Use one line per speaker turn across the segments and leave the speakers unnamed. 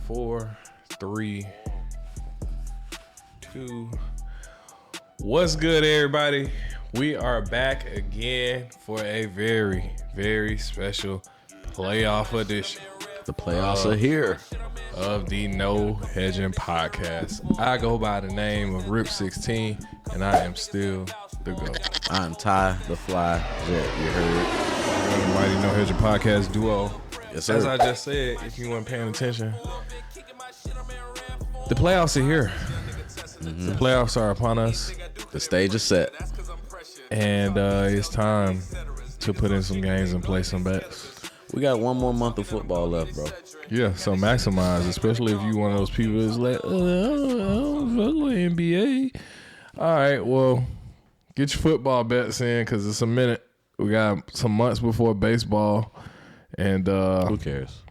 4, 3, 2. What's good, everybody? We are back again for a very, very special playoff edition.
The playoffs are here.
Of the No Hedging Podcast. I go by the name of Rip16, and I am still the GOAT.
I'm Ty the Fly Jet. You heard.
The Mighty No Hedging Podcast duo.
Yes, sir.
As I just said, if you weren't paying attention, the playoffs are here. The playoffs are upon us.
The stage is set.
And it's time to put in some games and play some bets.
We got one more month of football left, bro.
Yeah, so maximize, especially if you one of those people that's like, I don't fuck with NBA. All right, well, get your football bets in because it's a minute. We got some months before baseball, and
who cares?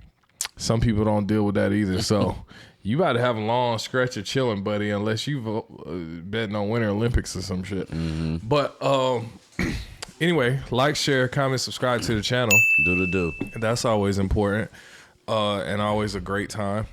Some people don't deal with that either. So you about to have a long stretch of chilling, buddy, unless you betting on Winter Olympics or some shit. Mm-hmm. But anyway, like, share, comment, subscribe to the channel.
Do.
That's always important. And always a great time.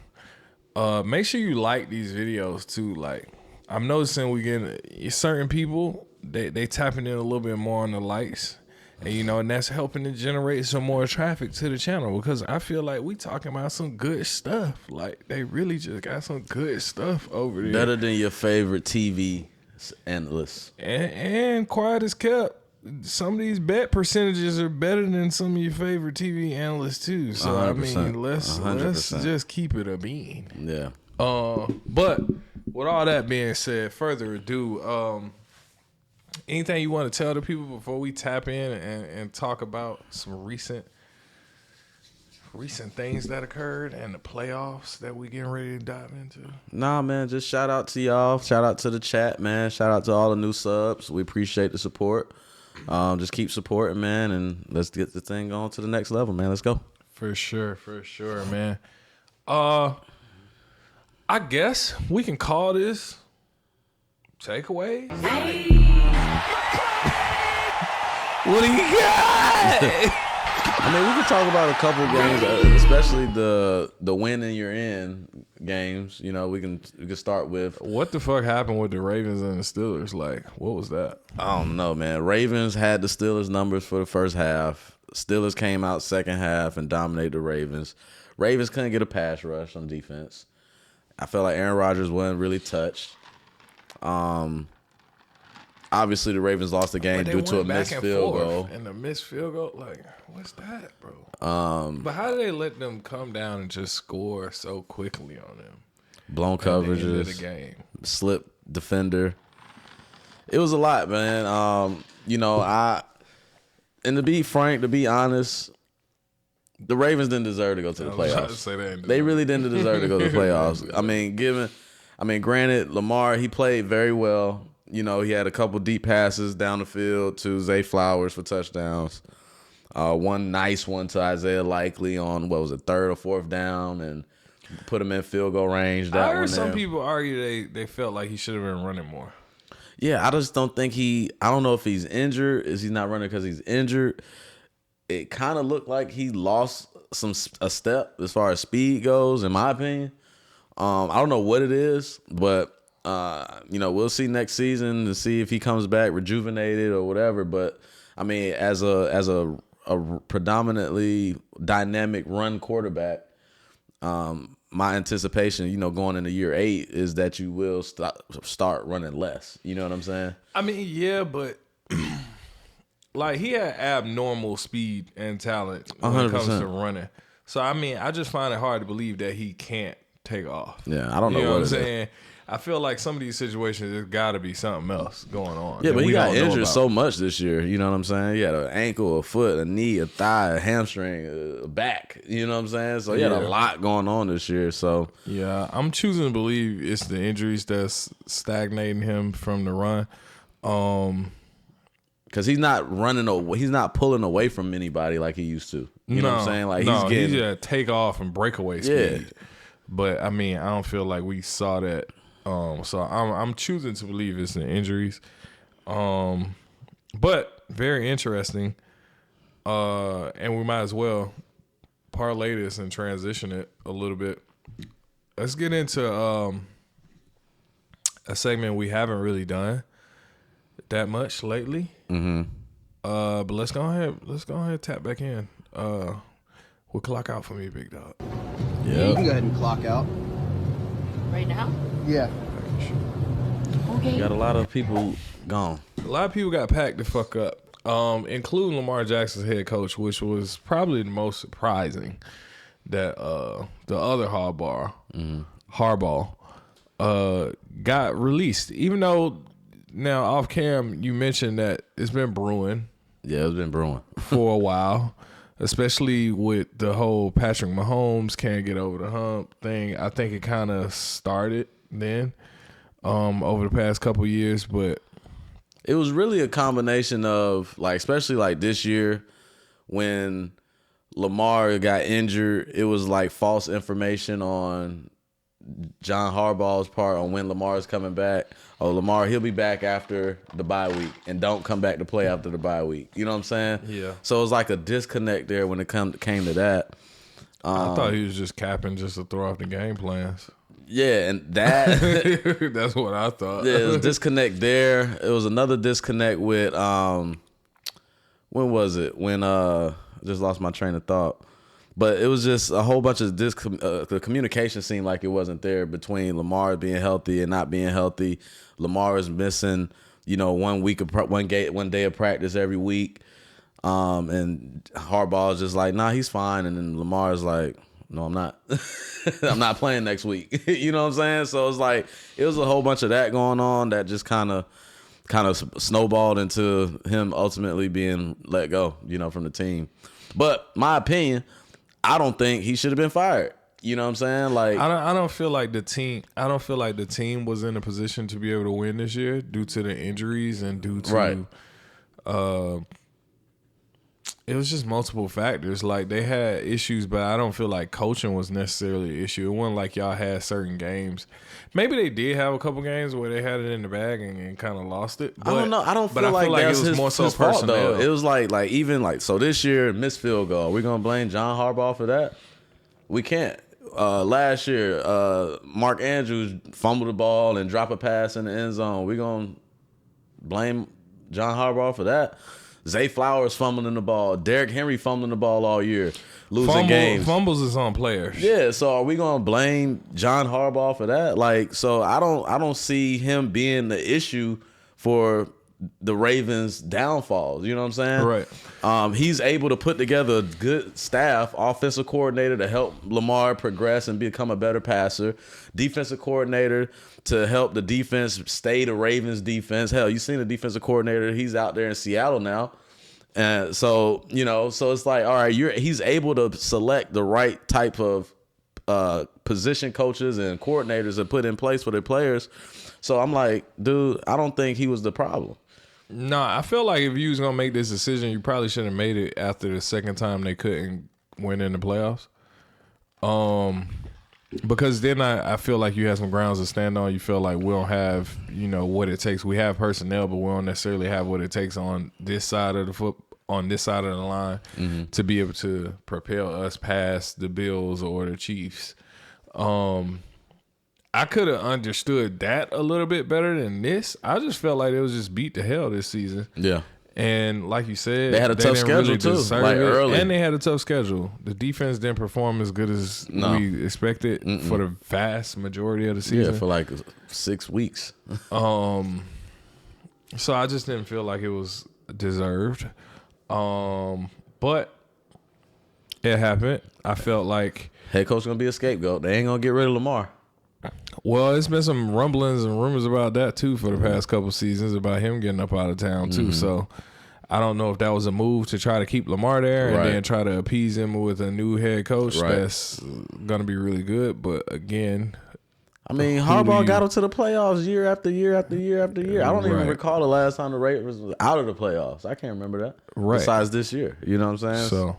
Make sure you like these videos too. Like, I'm noticing we getting certain people, they tapping in a little bit more on the likes, and that's helping to generate some more traffic to the channel because I feel like we talking about some good stuff. Like, they really just got some good stuff over there.
Better than your favorite TV analysts.
And quiet as kept. Some of these bet percentages are better than some of your favorite TV analysts too. So 100%. I mean, let's just keep it a bean.
Yeah.
But with all that being said, further ado, anything you want to tell the people before we tap in and talk about some recent things that occurred and the playoffs that we getting ready to dive into?
Nah, man, just shout out to y'all. Shout out to the chat, man. Shout out to all the new subs. We appreciate the support. Just keep supporting, man, and let's get the thing going to the next level, man. Let's go. For sure, man. I guess we can call this takeaways. What do you got? I mean, we can talk about a couple games, especially the win and you're in games. We can start with
what the fuck happened with the Ravens and the Steelers. Like, what was that?
I don't know, man. Ravens had the Steelers numbers for the first half. Steelers came out second half and dominated the Ravens. Ravens couldn't get a pass rush on defense. I felt like Aaron Rodgers wasn't really touched. Obviously, the Ravens lost the game due to a missed field goal.
And the missed field goal, like, what's that, bro? But how do they let them come down and just score so quickly on them?
Blown coverages,
at the end of the game.
Slip defender. It was a lot, man. And to be frank, to be honest, the Ravens didn't deserve to go to the playoffs. They really didn't deserve to go to the playoffs. Granted, Lamar, he played very well. He had a couple deep passes down the field to Zay Flowers for touchdowns. One nice one to Isaiah Likely on, third or fourth down, and put him in field goal range.
I heard some people argue they felt like he should have been running more.
Yeah, I just don't think I don't know if he's injured. Is he not running because he's injured? It kind of looked like he lost a step as far as speed goes, in my opinion. I don't know what it is, but we'll see next season to see if he comes back rejuvenated or whatever. But I mean, as a predominantly dynamic run quarterback, my anticipation, going into year 8 is that you will start running less. You know what I'm saying?
I mean, yeah, but like, he had abnormal speed and talent when 100%. It comes to running. So I mean, I just find it hard to believe that he can't take off.
Yeah, I don't know what I'm saying.
I feel like some of these situations, there's got to be something else going on.
Yeah, but he got injured so much this year. You know what I'm saying? He had an ankle, a foot, a knee, a thigh, a hamstring, a back. You know what I'm saying? So he had a lot going on this year. So
yeah, I'm choosing to believe it's the injuries that's stagnating him from the run.
Because he's not running away. He's not pulling away from anybody like he used to. You know what I'm saying? Like, he's
just take off and breakaway speed. Yeah. But I mean, I don't feel like we saw that. So I'm choosing to believe it's the injuries. But very interesting. And we might as well parlay this and transition it a little bit. let's get into a segment we haven't really done that much lately. But let's go ahead and tap back in. We'll clock out for me, big dog.
Yeah, you can go ahead and clock out.
Right now?
Yeah.
Okay.
Got a lot of people gone.
A lot of people got packed the fuck up, including Lamar Jackson's head coach, which was probably the most surprising. That the other Harbaugh got released. Even though now off cam you mentioned that it's been brewing.
Yeah, it's been brewing
for a while, especially with the whole Patrick Mahomes can't get over the hump thing. I think it kind of started then over the past couple years, but
it was really a combination of like, especially like this year when Lamar got injured, it was like false information on John Harbaugh's part on when Lamar's coming back. Oh, Lamar, he'll be back after the bye week and don't come back to play after the bye week. You know what I'm saying?
Yeah.
So it was like a disconnect there when it came to that.
I thought he was just capping just to throw off the game plans.
Yeah, and that
that's what I thought.
Yeah, it was a disconnect there. It was another disconnect with when was it? When I just lost my train of thought. But it was just a whole bunch of the communication seemed like it wasn't there between Lamar being healthy and not being healthy. Lamar is missing, one day of practice every week. And Harbaugh is just like, nah, he's fine. And then Lamar is like, no, I'm not. I'm not playing next week. You know what I'm saying? So it's like it was a whole bunch of that going on that just kind of snowballed into him ultimately being let go, from the team. But my opinion, I don't think he should have been fired. You know what I'm saying? Like
I don't feel like the team. I don't feel like the team was in a position to be able to win this year due to the injuries and due to, it was just multiple factors. Like they had issues, but I don't feel like coaching was necessarily an issue. It wasn't like y'all had certain games. Maybe they did have a couple games where they had it in the bag and kind of lost it. But,
I don't know. I don't feel like
it
that's
was more so
his fault
personnel.
though. It was so this year missed field goal. Are we gonna blame John Harbaugh for that? We can't. Last year, Mark Andrews fumbled the ball and dropped a pass in the end zone. We gonna blame John Harbaugh for that? Zay Flowers fumbling the ball. Derrick Henry fumbling the ball all year, losing games.
Fumbles is on players.
Yeah, so are we gonna blame John Harbaugh for that? Like, so I don't see him being the issue for the Ravens' downfalls. You know what I'm saying?
Right.
He's able to put together a good staff, offensive coordinator to help Lamar progress and become a better passer, defensive coordinator to help the defense stay the Ravens defense. Hell, you've seen the defensive coordinator. He's out there in Seattle now. And so, so it's like, all right, he's able to select the right type of position coaches and coordinators to put in place for their players. So I'm like, dude, I don't think he was the problem.
No, I feel like if you was going to make this decision, you probably should have made it after the second time they couldn't win in the playoffs. Because then I feel like you have some grounds to stand on. You feel like we don't have, what it takes. We have personnel, but we don't necessarily have what it takes on this side of the line to be able to propel us past the Bills or the Chiefs. I could have understood that a little bit better than this. I just felt like it was just beat to hell this season.
Yeah.
And like you said,
they had a tough schedule too, like early.
And they had a tough schedule. The defense didn't perform as good as we expected for the vast majority of the season.
Yeah, for like 6 weeks.
So I just didn't feel like it was deserved. But it happened. I felt like
head coach gonna be a scapegoat. They ain't gonna get rid of Lamar.
Well, it's been some rumblings and rumors about that too for the past couple seasons about him getting up out of town too. So I don't know if that was a move to try to keep Lamar there and then try to appease him with a new head coach that's gonna be really good. But again,
I mean, Harbaugh got him to the playoffs year after year after year after year. I don't even recall the last time the Ravens was out of the playoffs. I can't remember that.
Right.
Besides this year, you know what I'm saying?
So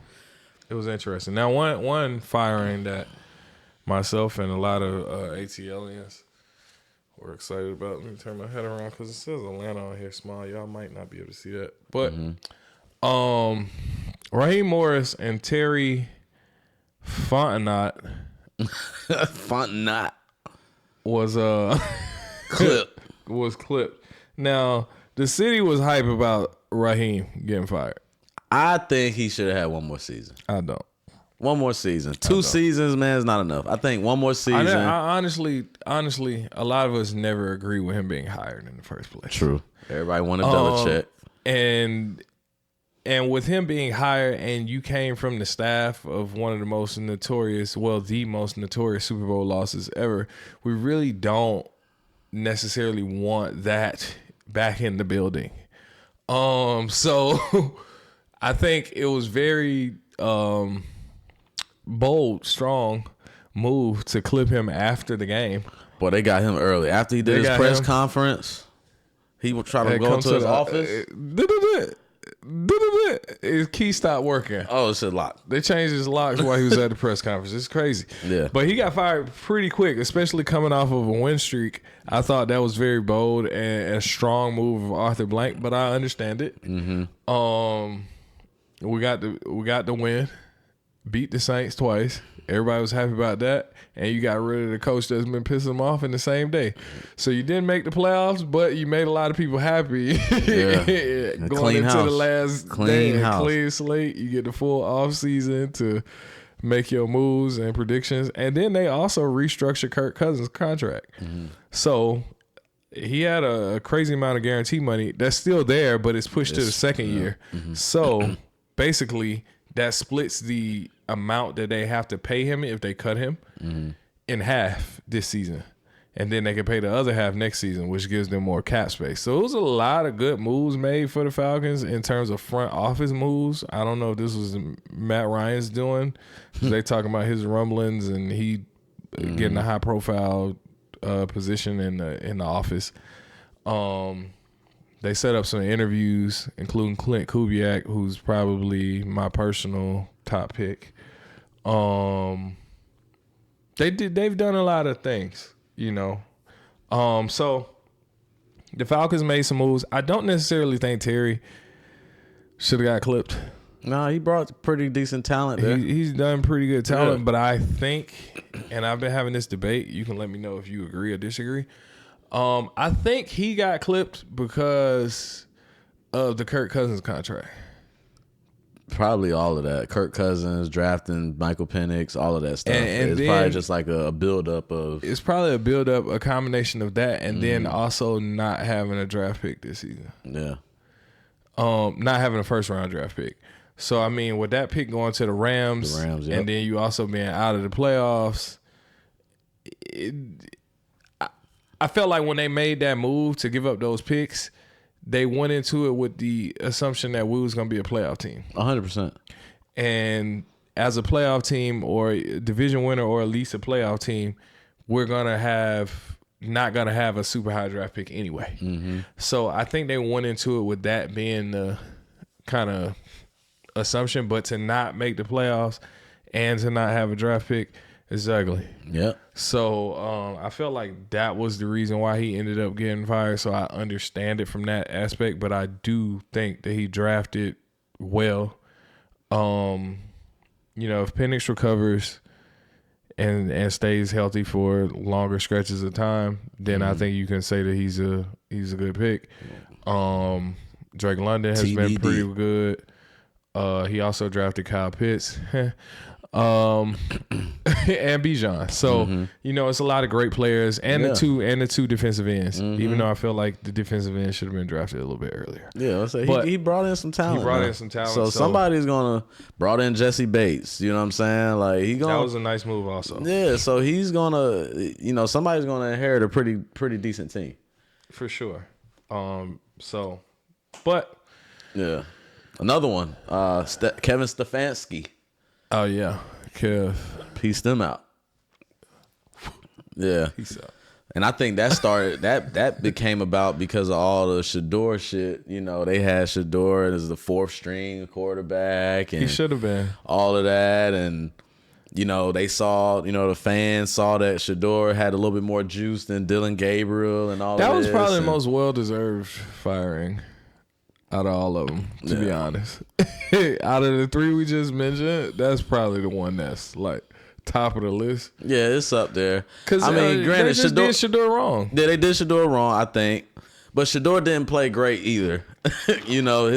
it was interesting. Now, one firing that myself and a lot of ATLians were excited about. Let me turn my head around because it says Atlanta on here small. Y'all might not be able to see that. But Raheem Morris and Terry Fontenot
Fontenot
was
clip.
was clipped. Now the city was hype about Raheem getting fired.
I think he should have had one more season.
I don't.
One more season. 2 seasons, man, is not enough. I think one more season.
I honestly, a lot of us never agree with him being hired in the first place.
True. Everybody wanted Belichick.
And with him being hired, and you came from the staff of one of the most notorious, the most notorious Super Bowl losses ever, we really don't necessarily want that back in the building. So I think it was very bold, strong move to clip him after the game.
Boy, they got him early. After he did his press conference, he would try to go to his office.
His key stopped working.
Oh, it's a lock.
They changed his locks while he was at the press conference. It's crazy.
Yeah.
But he got fired pretty quick, especially coming off of a win streak. I thought that was very bold and a strong move of Arthur Blank, but I understand it.
Mm-hmm.
We got the win, beat the Saints twice. Everybody was happy about that. And you got rid of the coach that's been pissing them off in the same day. So you didn't make the playoffs, but you made a lot of people happy.
Yeah.
Going into the last
clean
day,
house.
clean slate. You get the full off season to make your moves and predictions. And then they also restructured Kirk Cousins' contract.
Mm-hmm.
So he had a crazy amount of guarantee money that's still there, but it's pushed to the second year.
Mm-hmm.
So basically that splits the amount that they have to pay him if they cut him in half this season. And then they can pay the other half next season, which gives them more cap space. So it was a lot of good moves made for the Falcons in terms of front office moves. I don't know if this was Matt Ryan's doing. They talking about his rumblings and he getting a high profile position in the office. They set up some interviews, including Clint Kubiak, who's probably my personal top pick. They've done a lot of things, you know. So the Falcons made some moves. I don't necessarily think Terry should have got clipped.
No, he brought pretty decent talent there.
He's done pretty good talent, but I think, and I've been having this debate, you can let me know if you agree or disagree. I think he got clipped because of the Kirk Cousins contract.
Probably all of that. Kirk Cousins, drafting Michael Penix, all of that stuff.
And
it's
then,
probably just like a buildup of...
It's probably a buildup, a combination of that, and then also not having a draft pick this season.
Yeah.
Not having a first-round draft pick. So, I mean, with that pick going to the Rams
yep.
and then you also being out of the playoffs, I felt like when they made that move to give up those picks, they went into it with the assumption that we was going to be a playoff team.
100%.
And as a playoff team or a division winner or at least a playoff team, we're not going to have a super high draft pick anyway. Mm-hmm. So I think they went into it with that being the kind of assumption, but to not make the playoffs and to not have a draft pick is ugly.
Yep.
So I felt like that was the reason why he ended up getting fired. So I understand it from that aspect, but I do think that he drafted well. You know, if Penix recovers and stays healthy for longer stretches of time, then I think you can say that he's a good pick. Drake London has been pretty good. He also drafted Kyle Pitts. And Bijan. So, you know, it's a lot of great players and the two defensive ends. Even though I feel like the defensive end should have been drafted a little bit earlier.
Yeah, I'll say he brought in some talent.
He brought in some talent.
So somebody's gonna brought in Jesse Bates. You know what I'm saying? Like
that was a nice move also.
Yeah, so he's gonna, you know, somebody's gonna inherit a pretty decent team.
For sure. But
yeah. Another one, Kevin Stefanski.
Oh yeah, Kev
pieced them out. Yeah,
peace out.
And I think that started that became about because of all the Shador shit. You know, they had Shador as the fourth string quarterback, and
he should have been
all of that. And you know, they saw, you know, the fans saw that Shador had a little bit more juice than Dylan Gabriel and all.
That was probably the most well-deserved firing out of all of them, to be honest. Out of the three we just mentioned, that's probably the one that's like top of the list.
Yeah, it's up there.
Because
I mean, granted,
they just did Shador wrong.
Yeah, they did Shador wrong, I think. But Shador didn't play great either. You know,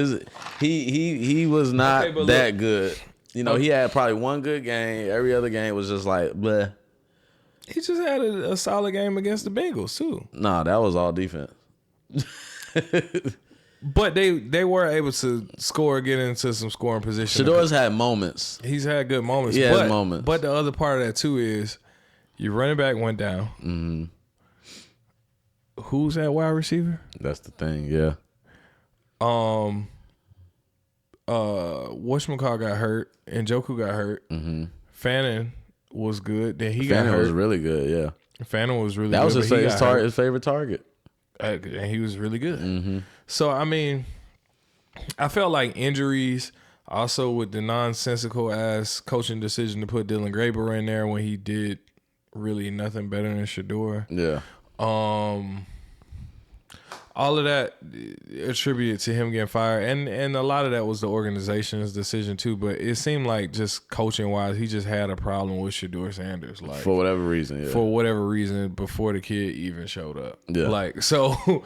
he was not that good. You know, he had probably one good game. Every other game was just like, bleh.
He just had a solid game against the Bengals, too.
Nah, that was all defense.
But they were able to score, get into some scoring position.
Shador's had moments.
He's had good moments.
He had moments.
But the other part of that, too, is your running back went down.
Mm-hmm.
Who's that wide receiver?
That's the thing, yeah.
Whatchamacallit got hurt, and Njoku got hurt.
Mm-hmm.
Fannin was good. Then he got
Fannin
hurt.
was really good, yeah.
Fannin was really
that
good.
That was his favorite target.
And he was really good.
Mm-hmm.
So, I mean, I felt like injuries, also with the nonsensical-ass coaching decision to put Dylan Graber in there when he did really nothing better than Shador.
Yeah.
All of that attributed to him getting fired, and a lot of that was the organization's decision too. But it seemed like just coaching wise, he just had a problem with Shador Sanders, like
for whatever reason. Yeah.
For whatever reason, before the kid even showed up.
Yeah.
Like so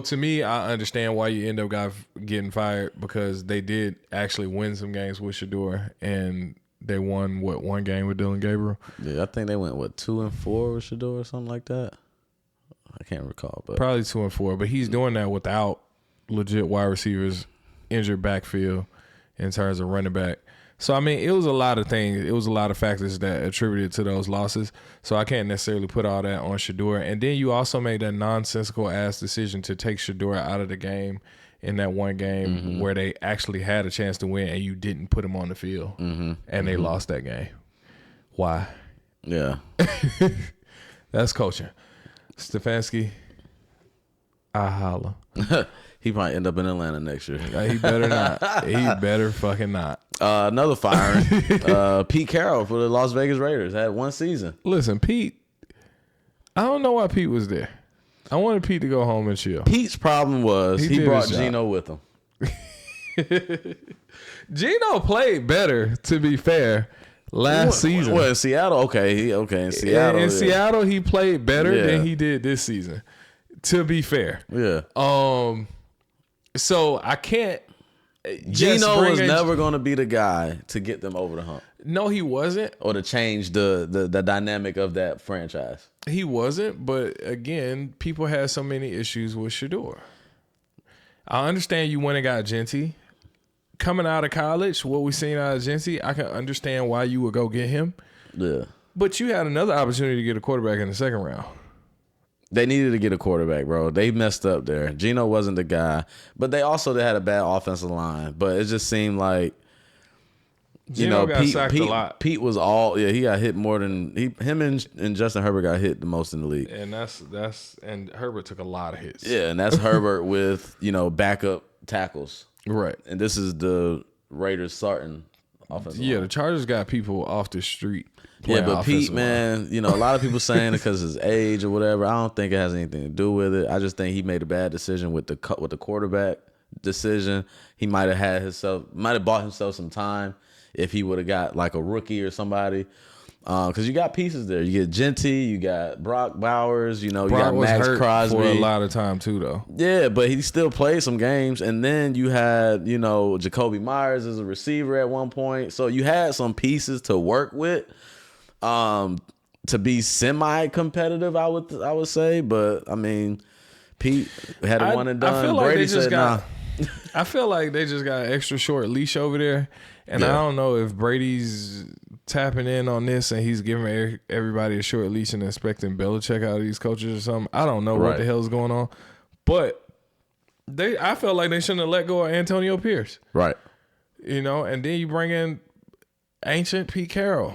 to me, I understand why you end up getting fired, because they did actually win some games with Shador, and they won one game with Dylan Gabriel.
Yeah, I think they went 2-4 with Shador or something like that. I can't recall, but
probably 2-4. But he's doing that without legit wide receivers, injured backfield in terms of running back. So I mean, it was a lot of things. It was a lot of factors that attributed to those losses. So I can't necessarily put all that on Shador. And then you also made that nonsensical ass decision to take Shador out of the game in that one game where they actually had a chance to win, and you didn't put him on the field, and they lost that game. Why?
Yeah,
that's coaching. Stefanski, I holla.
He might end up in Atlanta next year.
He better not. He better fucking not.
Another firing. Pete Carroll for the Las Vegas Raiders had one season.
Listen, Pete, I don't know why Pete was there. I wanted Pete to go home and chill.
Pete's problem was he brought Geno with him.
Geno played better, to be fair, last season.
Well, in Seattle, okay. In Seattle.
In Seattle, he played better than he did this season, to be fair.
Yeah.
So I can't.
Geno was never going to be the guy to get them over the hump.
No, he wasn't.
Or to change the dynamic of that franchise.
He wasn't, but again, people had so many issues with Shador. I understand you went and got Genty. Coming out of college, what we seen out of Genty, I can understand why you would go get him.
Yeah.
But you had another opportunity to get a quarterback in the second round.
They needed to get a quarterback, bro. They messed up there. Geno wasn't the guy. But they had a bad offensive line. But it just seemed like,
Geno got sacked a lot.
Pete was all, he got hit more than, him and Justin Herbert got hit the most in the league.
And and Herbert took a lot of hits.
Yeah, and that's Herbert with, backup tackles.
Right.
And this is the Raiders starting offensive line.
The Chargers got people off the street.
Yeah, but Pete, man, a lot of people saying it because of his age or whatever. I don't think it has anything to do with it. I just think he made a bad decision with the quarterback decision. He might have bought himself some time if he would have got like a rookie or somebody. Because you got pieces there. You get Genty, you got Brock Bowers, you got Max Crosby.
For a lot of time too, though.
Yeah, but he still played some games. And then you had, Jacoby Myers as a receiver at one point. So you had some pieces to work with. To be semi-competitive, I would say, but I mean, Pete had a one and done.
I feel like
Brady said, nah.
I feel like they just got an extra short leash over there, and I don't know if Brady's tapping in on this and he's giving everybody a short leash and expecting Belichick out of these coaches or something. I don't know what the hell is going on, but I felt like they shouldn't have let go of Antonio Pierce,
right?
And then you bring in ancient Pete Carroll.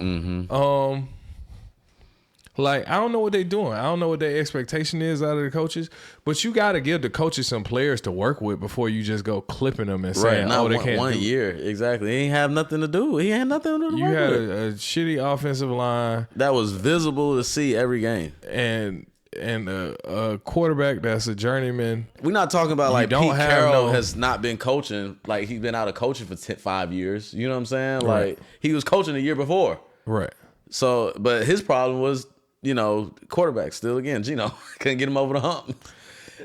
Like, I don't know what they're doing. I don't know what their expectation is out of the coaches, but you got to give the coaches some players to work with before you just go clipping them and saying, they can't
one year. Exactly. He ain't have nothing to do. He had nothing to do.
You had a shitty offensive line.
That was visible to see every game.
And a quarterback that's a journeyman.
We're not talking about like Pete Carroll has not been coaching. Like, he's been out of coaching for 5 years. You know what I'm saying?
Right.
Like, he was coaching the year before.
Right.
So, but his problem was, quarterback still again. Geno couldn't get him over the hump.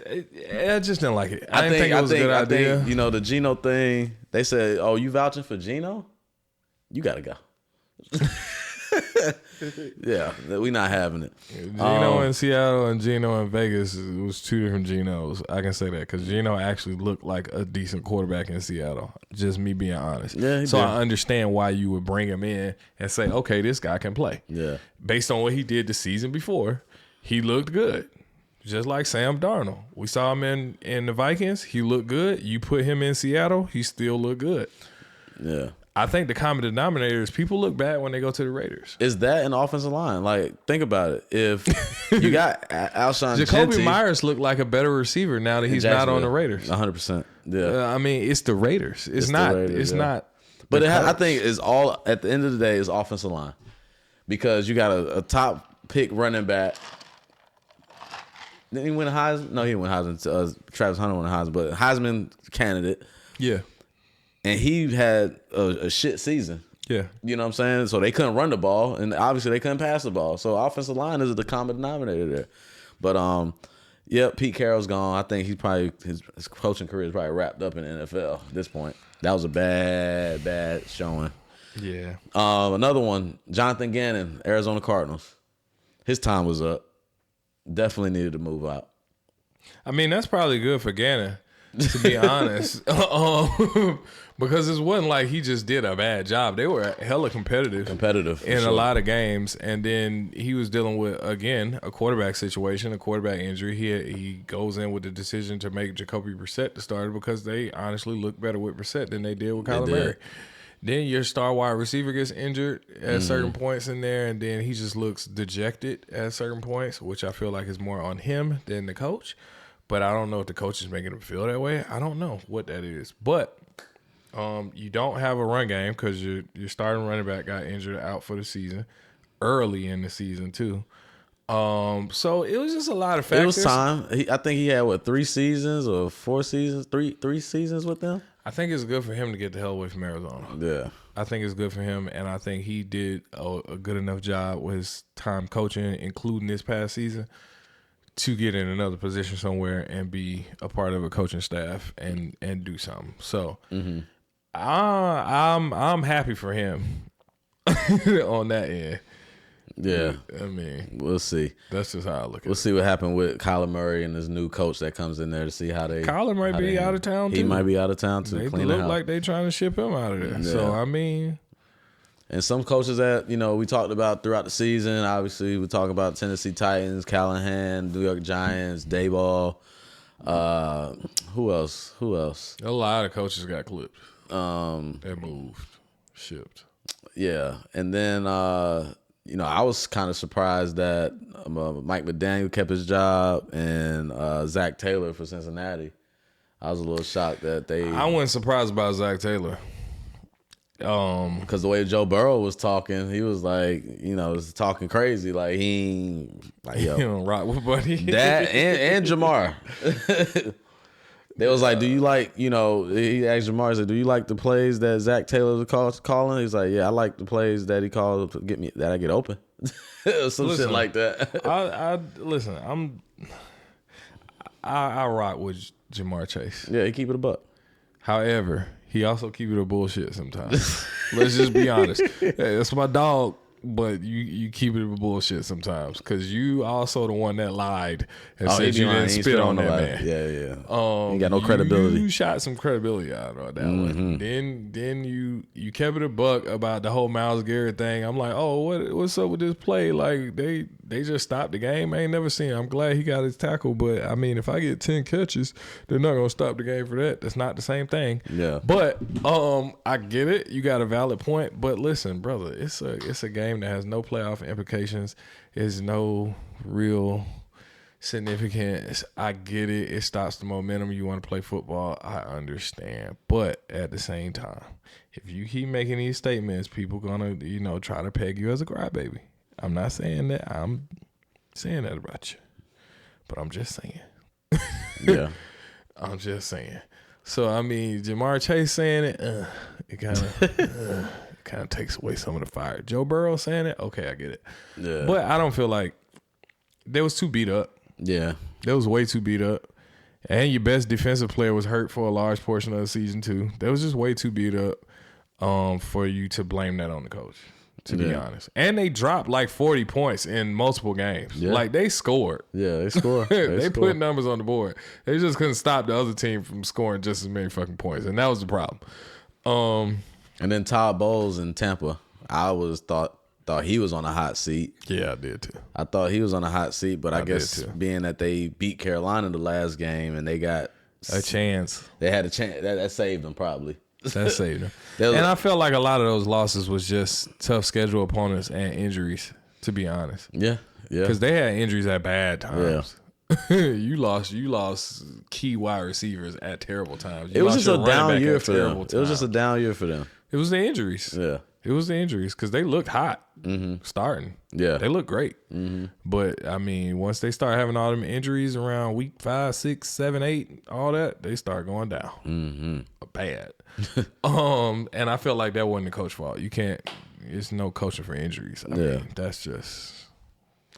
I just didn't like it. I didn't think it was a good idea.
I think, the Geno thing, they said, oh, you vouching for Geno? You got to go. Yeah, we not having it.
Geno in Seattle and Geno in Vegas, it was two different Genos. I can say that because Geno actually looked like a decent quarterback in Seattle. Just me being honest.
Yeah,
so I understand why you would bring him in and say, okay, this guy can play.
Yeah.
Based on what he did the season before, he looked good. Just like Sam Darnold. We saw him in the Vikings. He looked good. You put him in Seattle, he still looked good.
Yeah.
I think the common denominator is people look bad when they go to the Raiders.
Is that an offensive line? Like, think about it. If you got Alshon
Jacoby
Gentry,
Myers looked like a better receiver now that he's not on the Raiders.
100%. Yeah.
I mean, it's the Raiders. It's not.
Raiders,
it's not.
But I think it's all, at the end of the day, is offensive line. Because you got a top pick running back. Didn't he win a Heisman? No, he didn't win a Heisman. Travis Hunter won a Heisman, but Heisman candidate.
Yeah.
And he had a shit season.
Yeah.
You know what I'm saying? So they couldn't run the ball, and obviously they couldn't pass the ball. So offensive line is the common denominator there. But Pete Carroll's gone. I think he's probably his coaching career is probably wrapped up in the NFL at this point. That was a bad showing.
Yeah.
Another one, Jonathan Gannon, Arizona Cardinals. His time was up. Definitely needed to move out.
I mean, that's probably good for Gannon, to be honest. Because it wasn't like he just did a bad job. They were hella competitive in a lot of games. And then he was dealing with, again, a quarterback situation, a quarterback injury. He goes in with the decision to make Jacoby Brissett the starter because they honestly look better with Brissett than they did with Kyler Murray. Then your star wide receiver gets injured at certain points in there, and then he just looks dejected at certain points, which I feel like is more on him than the coach. But I don't know if the coach is making him feel that way. I don't know what that is. But you don't have a run game because your starting running back got injured out for the season, early in the season too. So it was just a lot of factors.
It was time. I think he had, 3 seasons or 4 seasons? Three seasons with them?
I think it's good for him to get the hell away from Arizona.
Yeah.
I think it's good for him, and I think he did a good enough job with his time coaching, including this past season, to get in another position somewhere and be a part of a coaching staff and do something. So I'm happy for him on that end.
Yeah.
I mean,
we'll see.
That's just how I look at it.
We'll see what happened with Kyler Murray and his new coach that comes in there to see how they.
Kyler might be out of town too.
He might be out of town too.
They look like they trying to ship him out of there.
Yeah.
So I mean,
and some coaches that we talked about throughout the season. Obviously, we talk about Tennessee Titans, Callahan, New York Giants, Dayball. Who else?
A lot of coaches got clipped.
They
moved, shipped.
Yeah, and then I was kind of surprised that Mike McDaniel kept his job and Zach Taylor for Cincinnati. I was a little shocked that they.
I wasn't surprised about Zach Taylor.
Because the way Joe Burrow was talking, he was like, was talking crazy, like he
don't rock with Buddy.
That and Jamar. They was like, do you like, he asked Jamar, he said, do you like the plays that Zach Taylor was calling? He's like, yeah, I like the plays that he called to get me, that I get open. Shit like that.
I rock with Jamar Chase.
Yeah, he keep it a buck.
However, he also keep it a bullshit sometimes. Let's just be honest. Hey, that's my dog. But you keep it a bullshit sometimes because you also the one that lied and said you didn't spit on that man.
Yeah. You got no credibility.
You shot some credibility out of that one. Then you kept it a buck about the whole Myles Garrett thing. I'm like, oh, what's up with this play? Like they just stopped the game. I ain't never seen it. I'm glad he got his tackle, but I mean, if I get 10 catches, they're not gonna stop the game for that. That's not the same thing.
Yeah.
But I get it. You got a valid point. But listen, brother, it's a game that has no playoff implications. Is no real significance. I get it. It stops the momentum. You want to play football. I understand. But at the same time, if you keep making these statements, people gonna try to peg you as a crybaby. I'm not saying that. I'm saying that about you. But I'm just saying.
Yeah.
I'm just saying. So I mean, Jamar Chase saying it, it kind of kind of takes away some of the fire. Joe Burrow saying it, okay, I get it.
Yeah.
But I don't feel like they was too beat up.
Yeah.
They was way too beat up. And your best defensive player was hurt for a large portion of the season too. They was just way too beat up for you to blame that on the coach, to be honest. And they dropped like 40 points in multiple games.
Yeah.
Like they scored.
Yeah, they score.
They put numbers on the board. They just couldn't stop the other team from scoring just as many fucking points. And that was the problem.
And then Todd Bowles in Tampa. I always thought he was on a hot seat.
Yeah, I did too.
I thought he was on a hot seat, but I guess
did too.
being that they beat Carolina the last game and they got
A chance.
they had a chance that saved them probably.
That saved them.
was-
And I felt like a lot of those losses was just tough schedule opponents and injuries, to be honest.
Yeah, yeah.
Because they had injuries at bad times. you lost key wide receivers at terrible times.
It was just a down year for them. It was just a down year for them.
It was the injuries.
Yeah.
It was the injuries because they looked hot starting.
Yeah.
They looked great. But, I mean, once they start having all them injuries around week 5, 6, 7, 8, all that, they start going down. Bad. And I felt like that wasn't the coach's fault. You can't, it's no coaching for injuries. I mean, that's just,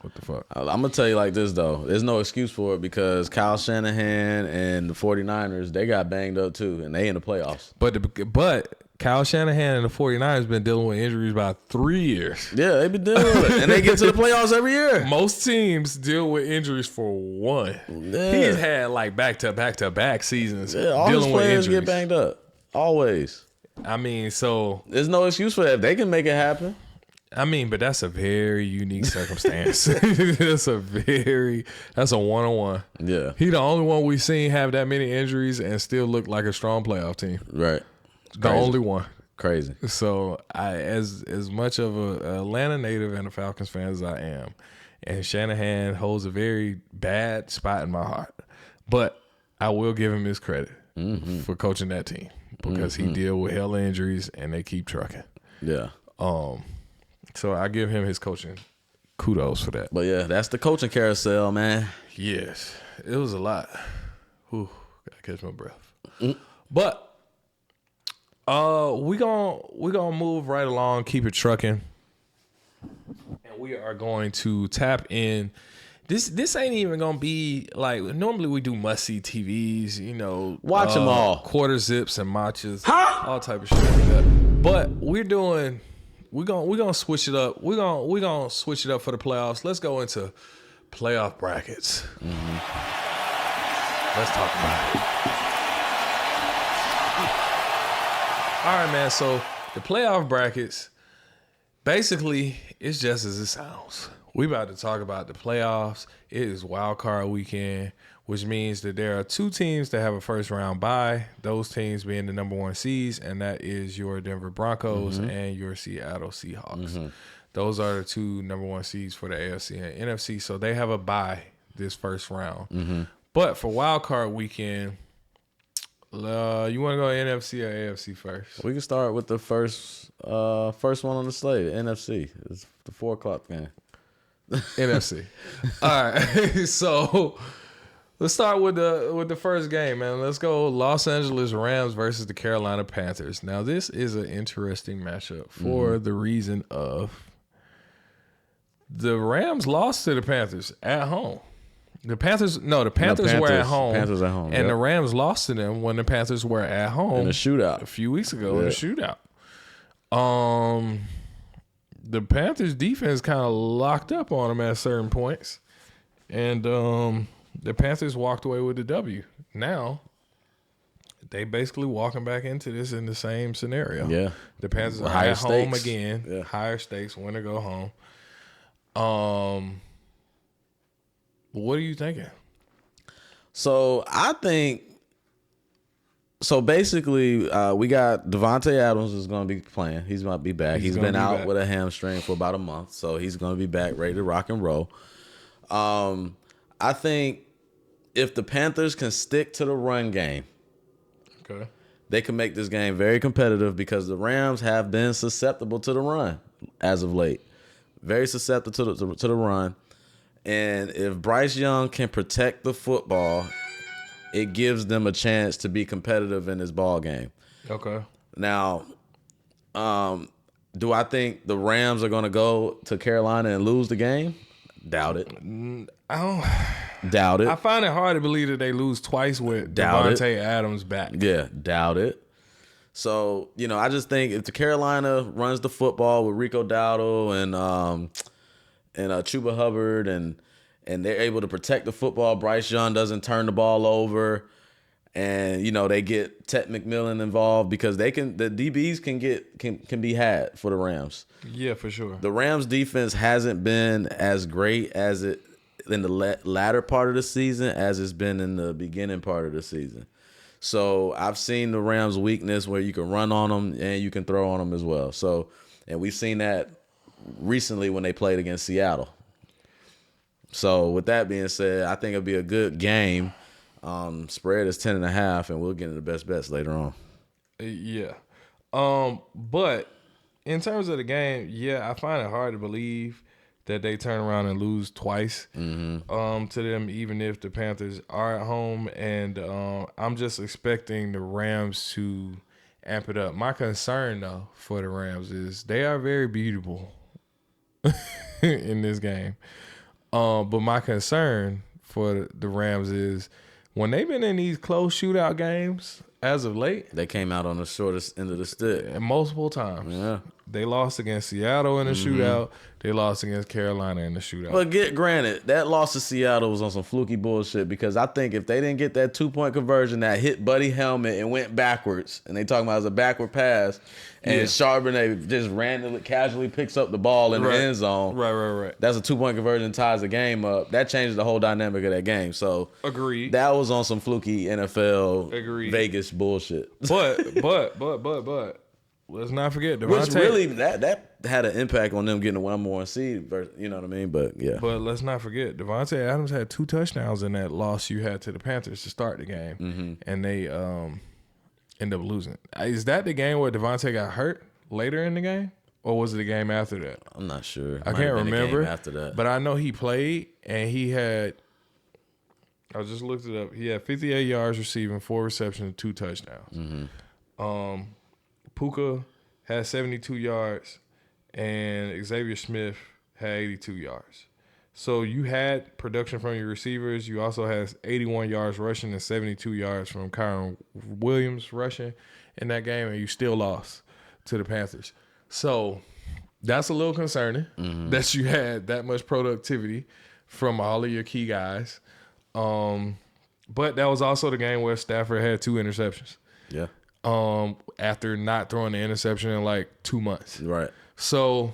what the fuck?
I'm going to tell you like this, though. There's no excuse for it because Kyle Shanahan and the 49ers, they got banged up, too, and they in the playoffs.
But Kyle Shanahan and the 49ers been dealing with injuries about 3 years.
Yeah, they've been dealing with it, and they get to the playoffs every year.
Most teams deal with injuries for one.
Yeah.
He's had like back-to-back seasons
All
dealing
his
with
players
injuries.
get banged up. Always.
I mean, so...
There's no excuse for that. They can make it happen.
I mean, but that's a very unique circumstance. That's a one-on-one.
Yeah.
He the only one we've seen have that many injuries and still look like a strong playoff team.
Right.
The only one.
Crazy.
So as much of a Atlanta native and a Falcons fan as I am, and Shanahan holds a very bad spot in my heart, but I will give him his credit for coaching that team because he deal with hella injuries and they keep trucking.
Yeah.
So I give him his coaching kudos for that.
But yeah, that's the coaching carousel, man.
Yes, it was a lot. Whew, gotta catch my breath. But we gonna move right along, keep it trucking, and we are going to tap in. This ain't even gonna be like normally we do must see TVs, you know,
Watch them all.
quarter zips and matchas, all type of shit like that. But we're gonna switch it up. We're gonna switch it up for the playoffs. Let's go into playoff brackets. Let's talk about it. All right, man. So the playoff brackets, basically, it's just as it sounds. We about to talk about the playoffs. It is wild card weekend, which means that there are two teams that have a first round bye. Those teams being the number 1 seeds, and that is your Denver Broncos and your Seattle Seahawks. Those are the two number 1 seeds for the AFC and NFC. So they have a bye this first round. But for wild card weekend, you want to go NFC or AFC first?
We can start with the first one on the slate, NFC. It's the 4 o'clock game.
NFC. All right. So let's start with the first game, man. Let's go Los Angeles Rams versus the Carolina Panthers. Now, this is an interesting matchup for the reason of the Rams lost to the Panthers at home. The Panthers were at home.
Panthers at home.
And the Rams lost to them when the Panthers were at home
in a shootout
a few weeks ago in a shootout. The Panthers defense kind of locked up on them at certain points. And the Panthers walked away with the W. Now, they basically walking back into this in the same scenario.
Yeah.
The Panthers are
higher
at home
stakes.
again.
Yeah.
Higher stakes, win or go home. What are you thinking?
So I think. So basically, we got Devontae Adams is going to be playing. He's going to be back. He's been out with a hamstring for about a month, so he's going to be back, ready to rock and roll. I think if the Panthers can stick to the run game,
Okay.
they can make this game very competitive because the Rams have been susceptible to the run as of late. Very susceptible to the run. And if Bryce Young can protect the football, it gives them a chance to be competitive in this ball game.
Okay.
Now, Do I think the Rams are going to go to Carolina and lose the game? Doubt it.
I don't.
Doubt it.
I find it hard to believe that they lose twice with Devontae Adams back.
Yeah, doubt it. So, I just think if the Carolina runs the football with Rico Dowdle and Chuba Hubbard and they're able to protect the football, Bryce Young doesn't turn the ball over, and they get Ted McMillan involved because the DBs can be had for the Rams.
Yeah, for sure.
The Rams defense hasn't been as great as it in the latter part of the season as it's been in the beginning part of the season. So I've seen the Rams' weakness where you can run on them and you can throw on them as well. So, and we've seen that recently when they played against Seattle. So with that being said, I think it'll be a good game. Spread is 10.5, and we'll get into the best bets later on.
Yeah. But in terms of the game, yeah, I find it hard to believe that they turn around and lose twice to them, even if the Panthers are at home. And I'm just expecting the Rams to amp it up. My concern, though, for the Rams is they are very beatable in this game. But my concern for the Rams is when they've been in these close shootout games as of late,
they came out on the shortest end of the stick.
And multiple times.
Yeah.
They lost against Seattle in the shootout. They lost against Carolina in the shootout.
But granted, that loss to Seattle was on some fluky bullshit because I think if they didn't get that 2-point conversion that hit Buddy helmet and went backwards, and they talking about it as a backward pass, and Charbonnet just randomly, casually picks up the ball in the end zone.
Right.
That's a 2-point conversion, ties the game up. That changes the whole dynamic of that game. So
agreed.
That was on some fluky NFL Vegas bullshit.
But let's not forget Devontae.
Which really that had an impact on them getting a 1 seed. You know what I mean? But yeah.
But let's not forget Devontae Adams had 2 touchdowns in that loss you had to the Panthers to start the game, and they end up losing. Is that the game where Devontae got hurt later in the game, or was it the game after that?
I'm not sure.
I can't remember.
After that,
but I know he played and he had. I just looked it up. He had 58 yards receiving, 4 receptions, 2 touchdowns. Puka had 72 yards, and Xavier Smith had 82 yards. So you had production from your receivers. You also had 81 yards rushing and 72 yards from Kyron Williams rushing in that game, and you still lost to the Panthers. So that's a little concerning that you had that much productivity from all of your key guys. But that was also the game where Stafford had 2 interceptions.
Yeah.
After not throwing the interception in like 2 months.
Right.
So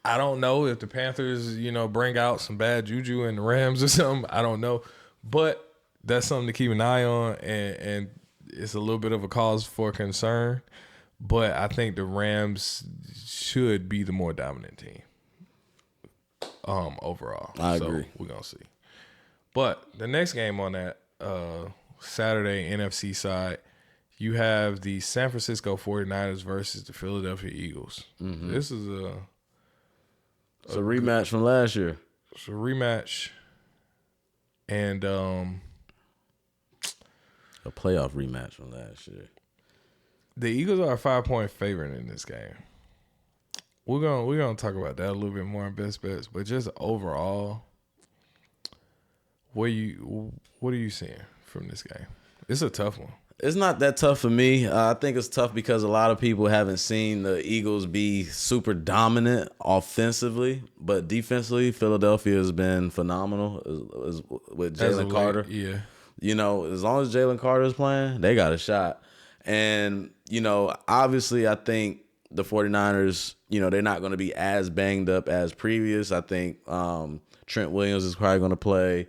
I don't know if the Panthers, bring out some bad juju in the Rams or something. I don't know. But that's something to keep an eye on, and it's a little bit of a cause for concern. But I think the Rams should be the more dominant team overall.
I agree.
We're going to see. But the next game on that Saturday NFC side, you have the San Francisco 49ers versus the Philadelphia Eagles. This is
it's a rematch from last year.
It's a rematch. And
a playoff rematch from last year.
The Eagles are a 5-point favorite in this game. We're gonna talk about that a little bit more in best bets, but just overall, what are you seeing from this game? It's a tough one.
It's not that tough for me. I think it's tough because a lot of people haven't seen the Eagles be super dominant offensively, but defensively, Philadelphia has been phenomenal with Jalen Carter.
Yeah.
As long as Jalen Carter is playing, they got a shot. And, obviously I think the 49ers, they're not going to be as banged up as previous. I think Trent Williams is probably going to play.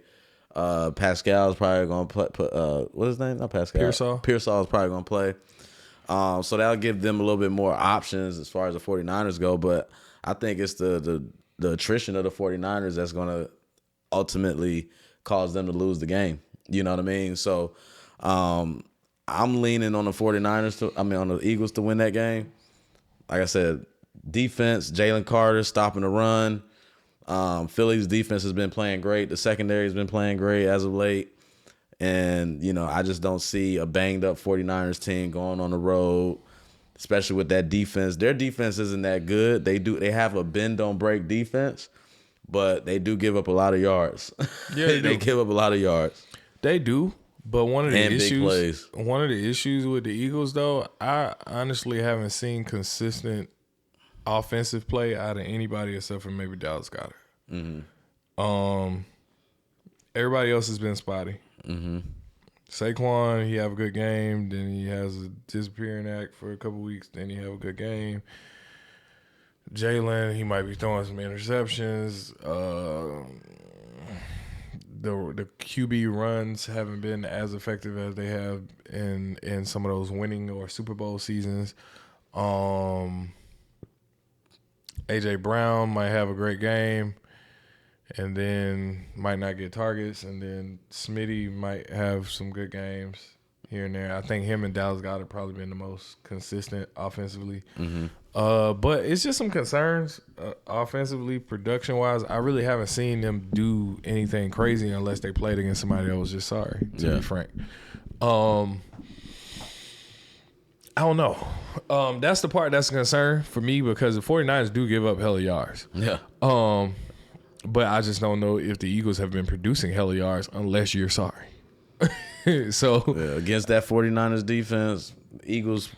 Pascal's probably going to play. What's his name? Not Pascal. Pearsall is probably going to play. So that'll give them a little bit more options as far as the 49ers go. But I think it's the attrition of the 49ers that's going to ultimately cause them to lose the game. You know what I mean? So I'm leaning on the 49ers on the Eagles to win that game. Like I said, defense, Jalen Carter stopping the run. Philly's defense has been playing great. The secondary has been playing great as of late. And, I just don't see a banged up 49ers team going on the road, especially with that defense. Their defense isn't that good. They have a bend don't break defense, but they do give up a lot of yards.
Yeah,
they give up a lot of yards.
They do. But one of the
And big plays.
issues with the Eagles, though, I honestly haven't seen consistent offensive play out of anybody except for maybe Dallas Goedert. Mm-hmm. Everybody else has been spotty. Mm-hmm. Saquon, he have a good game, then he has a disappearing act for a couple weeks, then he have a good game. Jalen, he might be throwing some interceptions. The QB runs haven't been as effective as they have in some of those winning or Super Bowl seasons. AJ Brown might have a great game and then might not get targets, and then Smitty might have some good games here and there. I think him and Dallas Goedert have probably been the most consistent offensively. Mm-hmm. But it's just some concerns offensively, production-wise. I really haven't seen them do anything crazy unless they played against somebody that was just sorry, to be frank. I don't know. That's the part that's a concern for me because the 49ers do give up hella yards.
Yeah.
But I just don't know if the Eagles have been producing hella yards unless you're sorry. So
against that 49ers defense, Eagles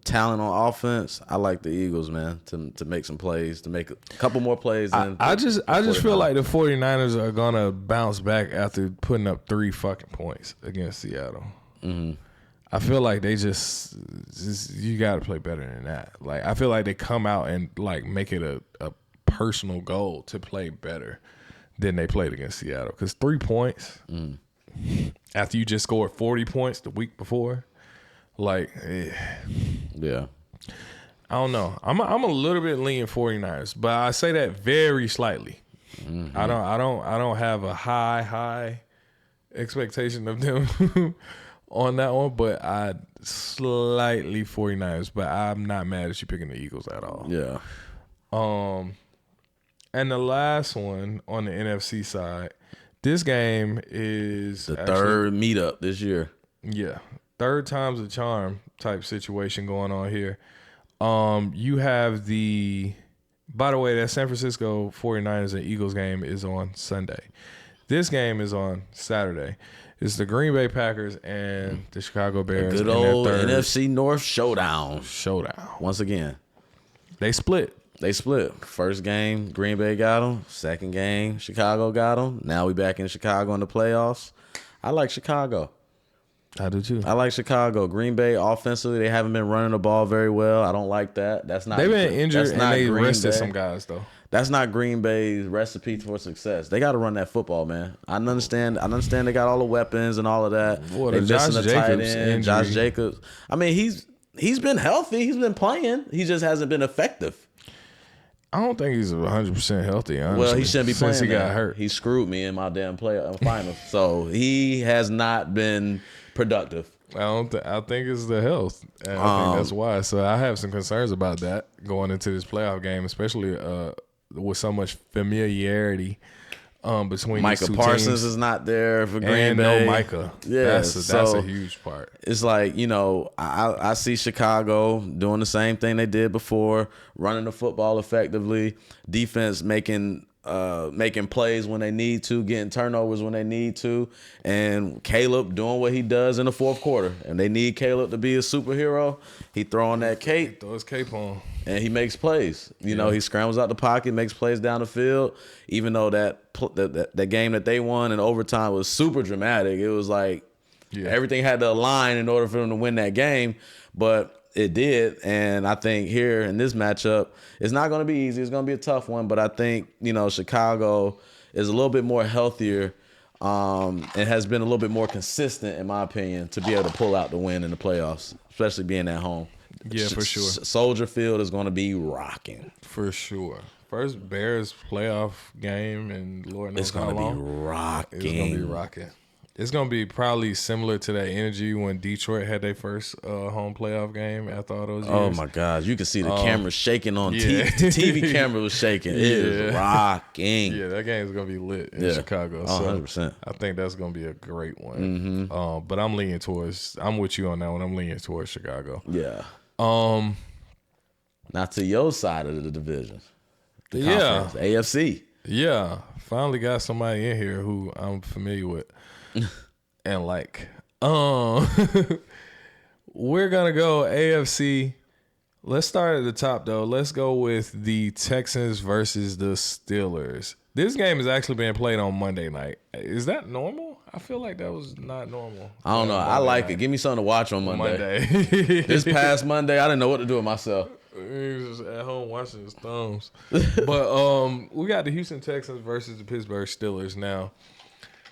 talent on offense, I like the Eagles, man, to make some plays, to make a couple more plays.
I just feel like the 49ers are going to bounce back after putting up 3 fucking points against Seattle. Mm-hmm. I feel like they just you got to play better than that. Like, I feel like they come out and like make it a personal goal to play better than they played against Seattle. Because 3 points after you just scored 40 points the week before, like,
yeah.
I don't know. I'm a little bit leaning 49ers, but I say that very slightly. Mm-hmm. I don't have a high expectation of them on that one, but I slightly 49ers, but I'm not mad at you picking the Eagles at all.
Yeah.
And the last one on the NFC side, this game is
the third meetup this year.
Yeah. Third time's a charm type situation going on here. You have by the way, that San Francisco 49ers and Eagles game is on Sunday. This game is on Saturday. It's the Green Bay Packers and the Chicago Bears.
A good old NFC North showdown. Once again.
They split.
First game, Green Bay got them. Second game, Chicago got them. Now we back in Chicago in the playoffs. I like Chicago.
I do too.
I like Chicago. Green Bay offensively, they haven't been running the ball very well. I don't like that. They've
been injured and they rested some guys though.
That's not Green Bay's recipe for success. They got to run that football, man. I understand they got all the weapons and all of that.
Boy,
they missing
Josh
the tight
Jacobs
end, Josh Jacobs. I mean, he's been healthy. He's been playing. He just hasn't been effective.
I don't think he's 100% healthy, honestly.
Well, he shouldn't be playing.
Since he got hurt.
He screwed me in my damn final. So he has not been productive.
I think it's the health. And I think that's why. So I have some concerns about that going into this playoff game, especially with so much familiarity between
Micah
these two
Parsons
teams.
Is not there for Green
and
Bay.
No Micah.
Yeah,
that's a huge part.
It's like, I see Chicago doing the same thing they did before, running the football effectively, defense making plays when they need to, getting turnovers when they need to, and Caleb doing what he does in the fourth quarter. And they need Caleb to be a superhero. He throwing that cape.
He throws cape on.
And he makes plays. He scrambles out the pocket, makes plays down the field. Even though that game that they won in overtime was super dramatic. It was like everything had to align in order for them to win that game. But it did. And I think here in this matchup, it's not going to be easy. It's going to be a tough one. But I think, Chicago is a little bit more healthier and has been a little bit more consistent, in my opinion, to be able to pull out the win in the playoffs, especially being at home.
Yeah, for sure.
Soldier Field is going to be rocking.
For sure. First Bears playoff game, and Lord knows how long.
It's going to be rocking.
It's going to be rocking. It's going to be probably similar to that energy when Detroit had their first home playoff game after all those years.
Oh, my God. You can see the camera shaking on TV. The TV camera was shaking. It is rocking.
Yeah, that game is going to be lit in Chicago.
100%.
So I think that's going to be a great one. Mm-hmm. But I'm with you on that one. I'm leaning towards Chicago.
Yeah.
Um,
Not to your side of the division. The
yeah,
conference, AFC.
yeah. Finally got somebody in here who I'm familiar with, and like, we're gonna go AFC. Let's start at the top though. Let's go with the Texans versus the Steelers. This game is actually being played on Monday night. Is that normal? I feel like that was not normal.
I don't know. I like it. Give me something to watch on Monday. This past Monday, I didn't know what to do with myself.
He was just at home watching his thumbs. But we got the Houston Texans versus the Pittsburgh Steelers. Now,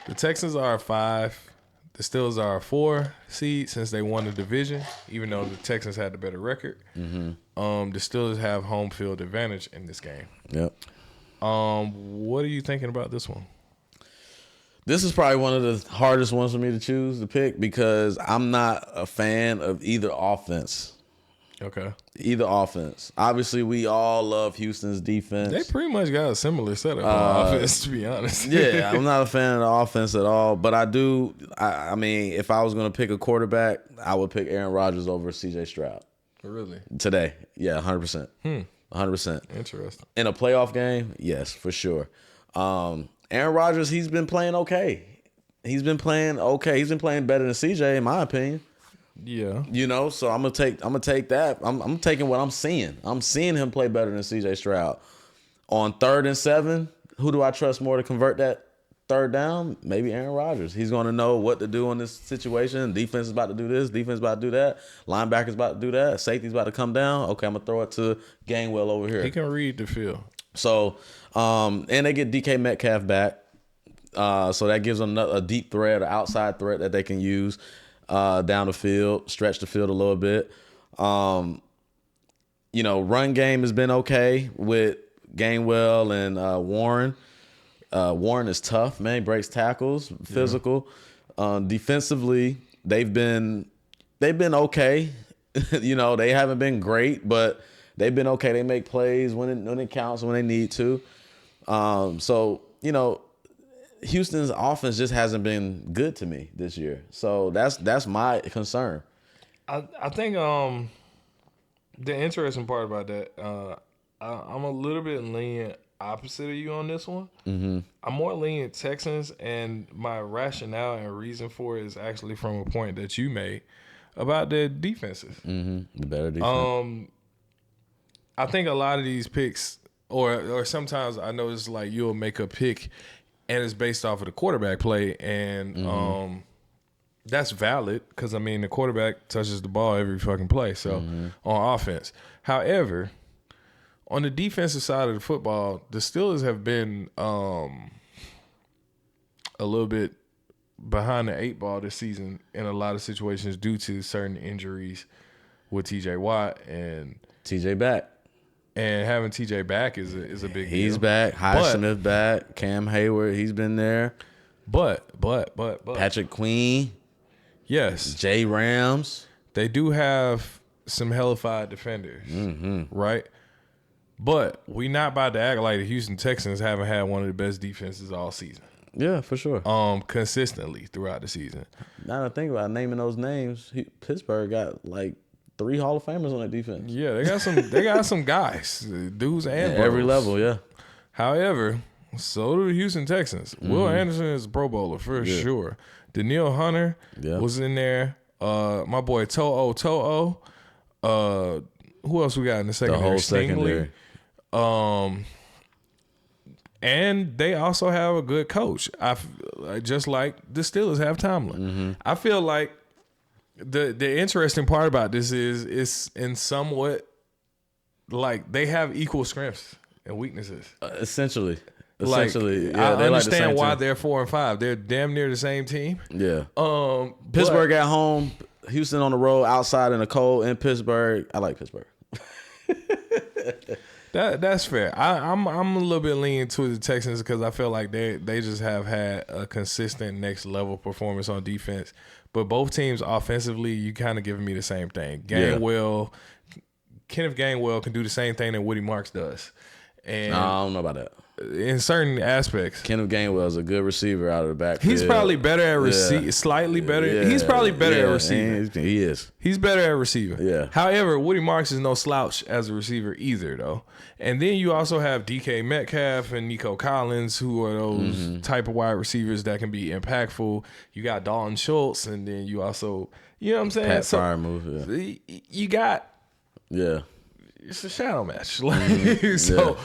the Texans are a 5. The Steelers are a 4 seed since they won the division, even though the Texans had the better record. The Steelers have home field advantage in this game.
Yep.
What are you thinking about this one?
This is probably one of the hardest ones for me to choose to pick because I'm not a fan of either offense.
Okay.
Either offense. Obviously, we all love Houston's defense.
They pretty much got a similar setup on offense, to be honest.
Yeah, I'm not a fan of the offense at all, but I do. I mean, if I was going to pick a quarterback, I would pick Aaron Rodgers over C.J. Stroud.
Really?
Today. Yeah, 100%. 100%.
Interesting.
In a playoff game, yes, for sure. Aaron Rodgers, he's been playing okay. He's been playing okay. He's been playing better than CJ, in my opinion.
Yeah.
You know, so I'm gonna take that. I'm taking what I'm seeing. I'm seeing him play better than CJ Stroud. On 3rd and 7, who do I trust more to convert that third down? Maybe Aaron Rodgers. He's gonna know what to do in this situation. Defense is about to do this, defense is about to do that, linebacker's about to do that, safety's about to come down. Okay, I'm gonna throw it to Gainwell over here.
He can read the field.
So, and they get DK Metcalf back. So that gives them a deep threat, an outside threat that they can use down the field, stretch the field a little bit. You know, run game has been okay with Gainwell and Warren. Warren is tough, man. He breaks tackles, physical. Defensively, they've been okay. You know, they haven't been great, but they've been okay. They make plays when it counts, when they need to. So, you know, Houston's offense just hasn't been good to me this year. So that's my concern.
I think the interesting part about that, I'm a little bit lenient opposite of you on this one. Mm-hmm. I'm more lenient Texans, and my rationale and reason for it is actually from a point that you made about their defenses.
Mm-hmm. The better defense.
I think a lot of these picks, or sometimes I know it's like you'll make a pick and it's based off of the quarterback play, and that's valid because, I mean, the quarterback touches the ball every fucking play, so on offense. However, on the defensive side of the football, the Steelers have been a little bit behind the 8 ball this season in a lot of situations due to certain injuries with TJ Watt and
TJ back.
And having TJ back is a big deal.
He's back. Highsmith back. Cam Hayward, he's been there.
But
Patrick Queen.
Yes.
Jay Rams.
They do have some hellified defenders, right? But we not about to act like the Houston Texans haven't had one of the best defenses all season.
Yeah, for sure.
Consistently throughout the season.
Now that I think about naming those names, Pittsburgh got like 3 Hall of Famers on that defense.
Yeah, they got some guys, dudes and
every level, yeah.
However, so do the Houston Texans. Will Anderson is a Pro Bowler for sure. Daniil Hunter was in there. My boy To'o. Who else we got in the secondary?
The whole secondary.
And they also have a good coach. Just like the Steelers have Tomlin. I feel like the interesting part about this is it's in somewhat like they have equal strengths and weaknesses.
Essentially,
I
they
understand why
team.
they're 4 and 5. They're damn near the same team.
Yeah. Pittsburgh at home, Houston on the road, outside in the cold. In Pittsburgh, I like Pittsburgh.
That's fair. I'm a little bit leaning to the Texans because I feel like they just have had a consistent next level performance on defense. But both teams offensively, you kind of giving me the same thing. Kenneth Gainwell can do the same thing that Woody Marks does. And
I don't know about that.
in certain aspects.
Kenneth Gainwell is a good receiver out of the backfield.
He's probably better at receiver, slightly better.
Yeah.
He's probably better at receiving.
He is.
He's better at receiving.
Yeah.
However, Woody Marks is no slouch as a receiver either, though. And then you also have DK Metcalf and Nico Collins, who are those type of wide receivers that can be impactful. You got Dalton Schultz, and then you also, you know what I'm saying?
Pat Freiermuth,
You got, it's a shadow match. So.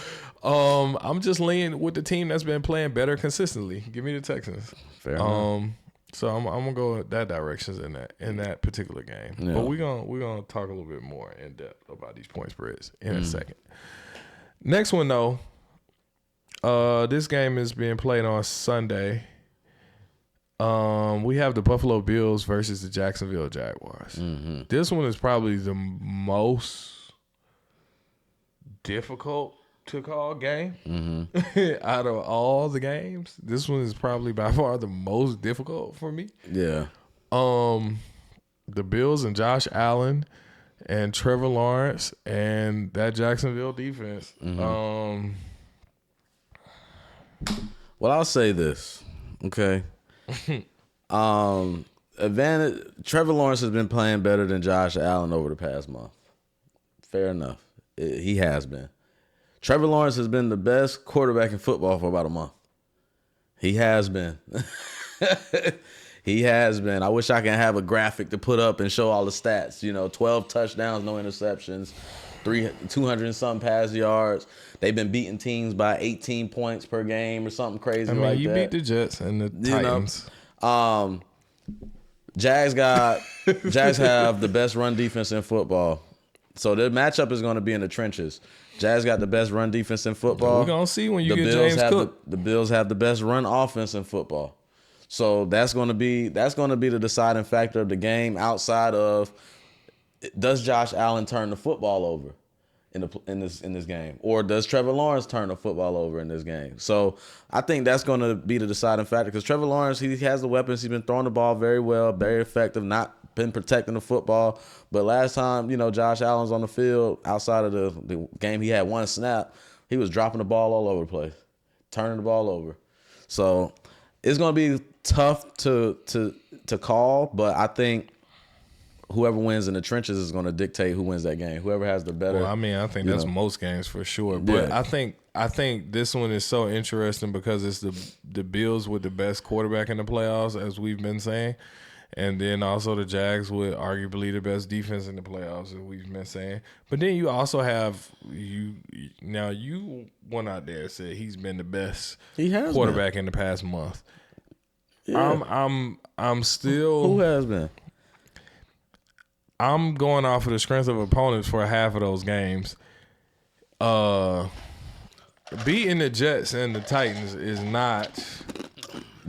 I'm just leaning with the team that's been playing better consistently. Give me the Texans.
Fair enough.
So I'm gonna go that directions in that particular game.
Yeah.
But we're gonna talk a little bit more in depth about these point spreads in a second. Next one though, this game is being played on Sunday. We have the Buffalo Bills versus the Jacksonville Jaguars. This one is probably the most difficult to call game out of all the games. This one is probably by far the most difficult for me.
Yeah.
The Bills and Josh Allen and Trevor Lawrence and that Jacksonville defense.
Well, I'll say this, okay. Advantage. Trevor Lawrence has been playing better than Josh Allen over the past month. Fair enough. He has been. Trevor Lawrence has been the best quarterback in football for about a month. He has been. He has been. I wish I could have a graphic to put up and show all the stats. 12 touchdowns, no interceptions, 200 and some pass yards. They've been beating teams by 18 points per game or something crazy like that.
You beat the Jets and the Titans.
Jags have the best run defense in football. So the matchup is going to be in the trenches. Jags got the best run defense in football.
We're going to see when you get James Cook.
The Bills have the best run offense in football. So that's going to be the deciding factor of the game outside of, does Josh Allen turn the football over in this game? Or does Trevor Lawrence turn the football over in this game? So I think that's going to be the deciding factor because Trevor Lawrence, he has the weapons. He's been throwing the ball very well, very effective, not been protecting the football. But last time, Josh Allen's on the field, outside of the game, he had one snap. He was dropping the ball all over the place, turning the ball over. So it's going to be tough to call, but I think whoever wins in the trenches is going to dictate who wins that game. Whoever has the better.
Well, I think that's most games for sure. But
Yeah.
I think this one is so interesting because it's the Bills with the best quarterback in the playoffs, as we've been saying. And then also the Jags with arguably the best defense in the playoffs, as we've been saying. But then you also have you went out there and said he's been the best quarterback in the past month.
Yeah.
I'm still.
Who has been?
I'm going off of the strength of opponents for half of those games. Beating the Jets and the Titans is not.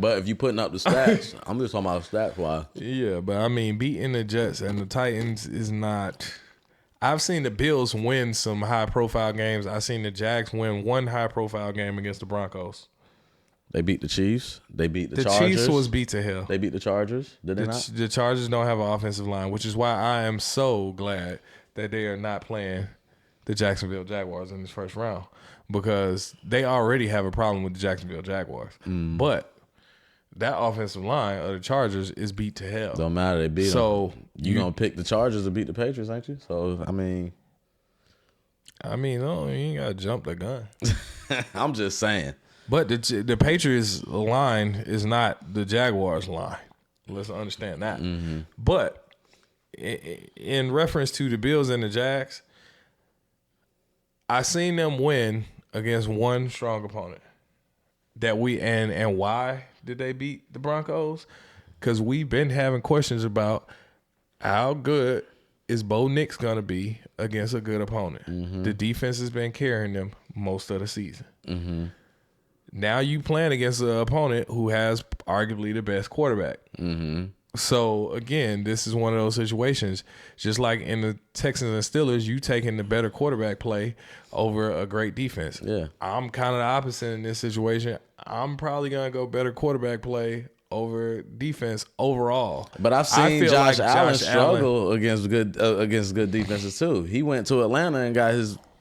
But if you're putting up the stats, I'm just talking about stats-wise.
Yeah, but beating the Jets and the Titans is not. I've seen the Bills win some high-profile games. I've seen the Jags win one high-profile game against the Broncos.
They beat the Chiefs. They beat the Chargers.
The Chiefs was beat to hell.
They beat the Chargers. Did they not?
The Chargers don't have an offensive line, which is why I am so glad that they are not playing the Jacksonville Jaguars in this first round because they already have a problem with the Jacksonville Jaguars. But that offensive line of the Chargers is beat to hell.
Don't matter. They beat them.
So
you're going to pick the Chargers to beat the Patriots, ain't you? So,
no, you ain't got to jump the gun.
I'm just saying.
But the Patriots line is not the Jaguars line. Let's understand that. But in reference to the Bills and the Jags, I seen them win against one strong opponent. And why did they beat the Broncos? Because we've been having questions about how good is Bo Nix gonna be against a good opponent. The defense has been carrying them most of the season. Now you playing against an opponent who has arguably the best quarterback. So again, this is one of those situations. Just like in the Texans and Steelers, you taking the better quarterback play over a great defense.
Yeah,
I'm kind of the opposite in this situation. I'm probably gonna go better quarterback play over defense overall.
but I've seen Josh Allen struggle against good defenses too. He went to Atlanta and got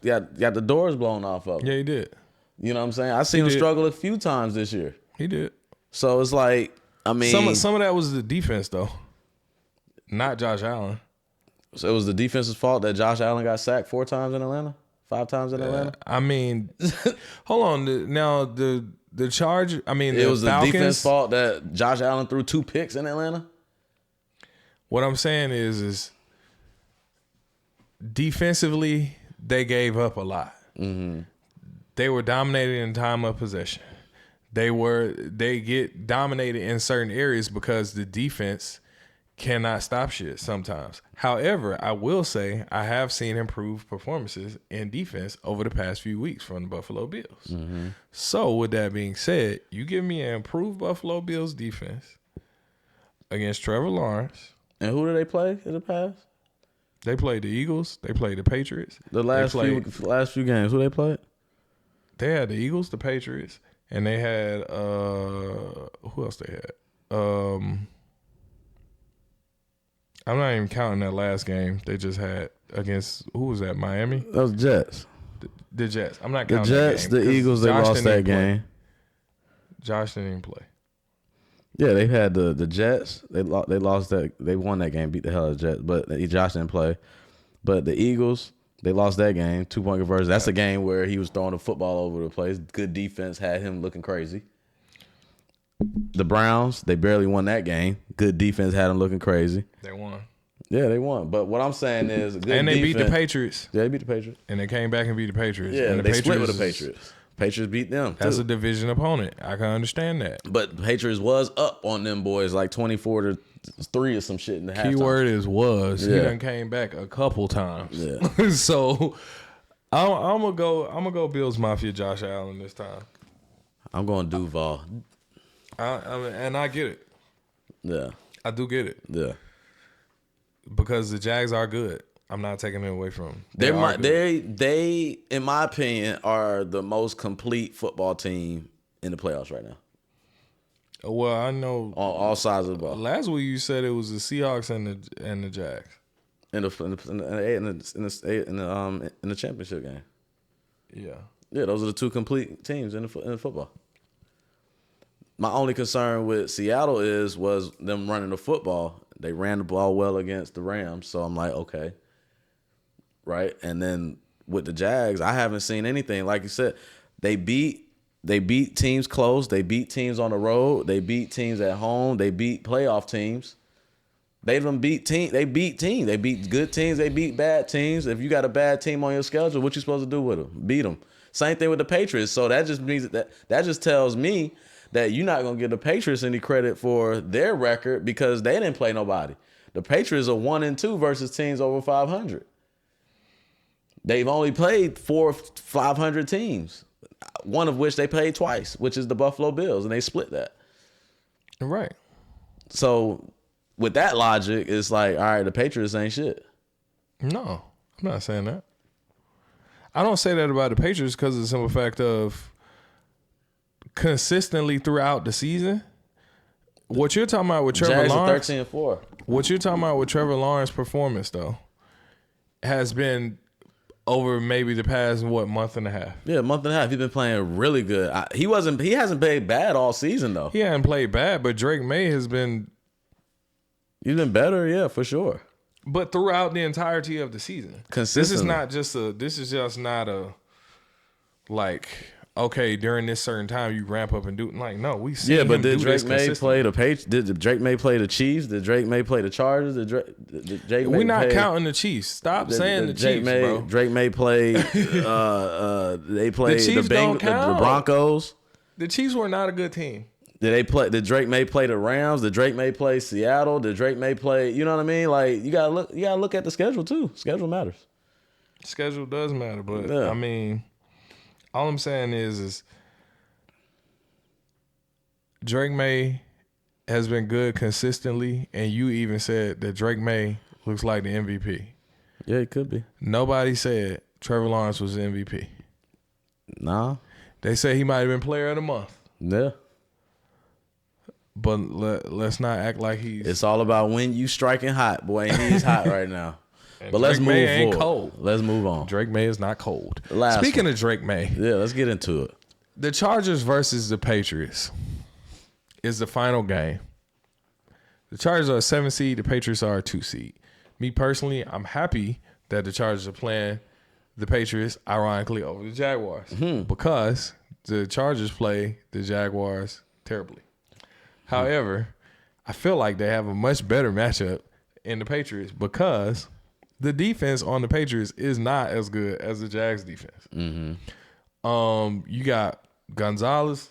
the doors blown off of him.
Yeah, he did.
You know what I'm saying? I seen him struggle a few times this year.
He did.
So it's like, I mean,
some of that was the defense though, not Josh Allen.
So it was the defense's fault that Josh Allen got sacked 4 times in Atlanta, 5 times in Atlanta.
I mean, hold on. Now the charge. I mean,
It was the
Falcons,
defense's fault that Josh Allen threw 2 picks in Atlanta.
What I'm saying is defensively they gave up a lot. Mm-hmm. They were dominated in time of possession. They get dominated in certain areas because the defense cannot stop shit sometimes. However, I will say I have seen improved performances in defense over the past few weeks from the Buffalo Bills. Mm-hmm. So with that being said, you give me an improved Buffalo Bills defense against Trevor Lawrence.
And who do they play in the past?
They played the Eagles. They played the Patriots.
The last few games, who they played?
They had the Eagles, the Patriots, and they had who else they had? I'm not even counting that last game they just had against, who was that? Miami?
That was Jets.
The Jets. I'm not
the
counting
Jets,
that game.
The Eagles, they lost that game.
Josh didn't even play.
Yeah, they had the Jets. They lost that. They won that game, beat the hell out of the Jets, but Josh didn't play. But the Eagles, they lost that game, 2-point conversion. That's a game where he was throwing the football over the place. Good defense had him looking crazy. The Browns, they barely won that game. Good defense had them looking crazy.
They won.
Yeah, they won. But what I'm saying is,
and they beat the Patriots.
Yeah, they beat the Patriots.
And they came back and beat the Patriots.
Yeah,
and
they split with the Patriots. Patriots beat them.
That's
too.
a division opponent. I can understand that.
But Patriots was up on them boys like 24-3 or some shit in the halftime.
Keyword is was.
Yeah.
He done came back a couple times.
Yeah.
So I'm gonna go Bills Mafia Josh Allen this time.
I'm going Duval.
And I get it.
Yeah.
I do get it.
Yeah.
Because the Jags are good. I'm not taking it away from
them.
They,
they, in my opinion, are the most complete football team in the playoffs right now.
Well, I know
on all sides of the ball.
Last week you said it was the Seahawks and the Jags
in the championship game.
Yeah.
Yeah, those are the 2 complete teams in the football. My only concern with Seattle was them running the football. They ran the ball well against the Rams, so I'm like, okay. Right? And then with the Jags, I haven't seen anything. Like you said, they beat teams close. They beat teams on the road. They beat teams at home. They beat playoff teams. They beat teams. They beat good teams. They beat bad teams. If you got a bad team on your schedule, what you supposed to do with them? Beat them. Same thing with the Patriots. So that just means that just tells me that you're not going to give the Patriots any credit for their record because they didn't play nobody. The Patriots are 1-2 versus teams over 500. They've only played 4 500 teams, one of which they played twice, which is the Buffalo Bills, and they split that.
Right.
So with that logic, it's like, all right, the Patriots ain't shit.
No, I'm not saying that. I don't say that about the Patriots because of the simple fact of consistently throughout the season. What you're talking about with Trevor Lawrence,
13-4.
What you're talking about with Trevor Lawrence's performance, though, has been over maybe the past month and a half.
Yeah, month and a half. He's been playing really good. He hasn't played bad all season though.
He hasn't played bad, but Drake May has been.
He's been better, yeah, for sure.
But throughout the entirety of the season,
consistently.
This is just not a like. Okay, during this certain time you ramp up and do like we see.
Yeah, but did Drake May play the Did Drake May play the Chiefs? Did Drake May play the Chargers?
We're not counting the Chiefs. Stop saying the Chiefs, bro.
Drake May played. They played the Broncos.
The Chiefs were not a good team.
Did Drake May play the Rams? Did Drake May play Seattle? Did Drake May play? You know what I mean? Like you gotta look at the schedule too. Schedule matters.
Schedule does matter, but
yeah.
I mean. All I'm saying is Drake May has been good consistently, and you even said that Drake May looks like the MVP.
Yeah, it could be.
Nobody said Trevor Lawrence was the MVP.
Nah.
They say he might have been player of the month.
Yeah.
But let's not act like he's...
It's all about when you striking hot, boy, and he's hot right now. But
let's move
forward.
Cold.
Let's move on.
Drake May is not cold.
Speaking
of Drake May.
Yeah, let's get into it.
The Chargers versus the Patriots is the final game. The Chargers are a 7 seed. The Patriots are a 2 seed. Me personally, I'm happy that the Chargers are playing the Patriots, ironically, over the Jaguars because the Chargers play the Jaguars terribly. However, I feel like they have a much better matchup in the Patriots because the defense on the Patriots is not as good as the Jags defense. You got Gonzalez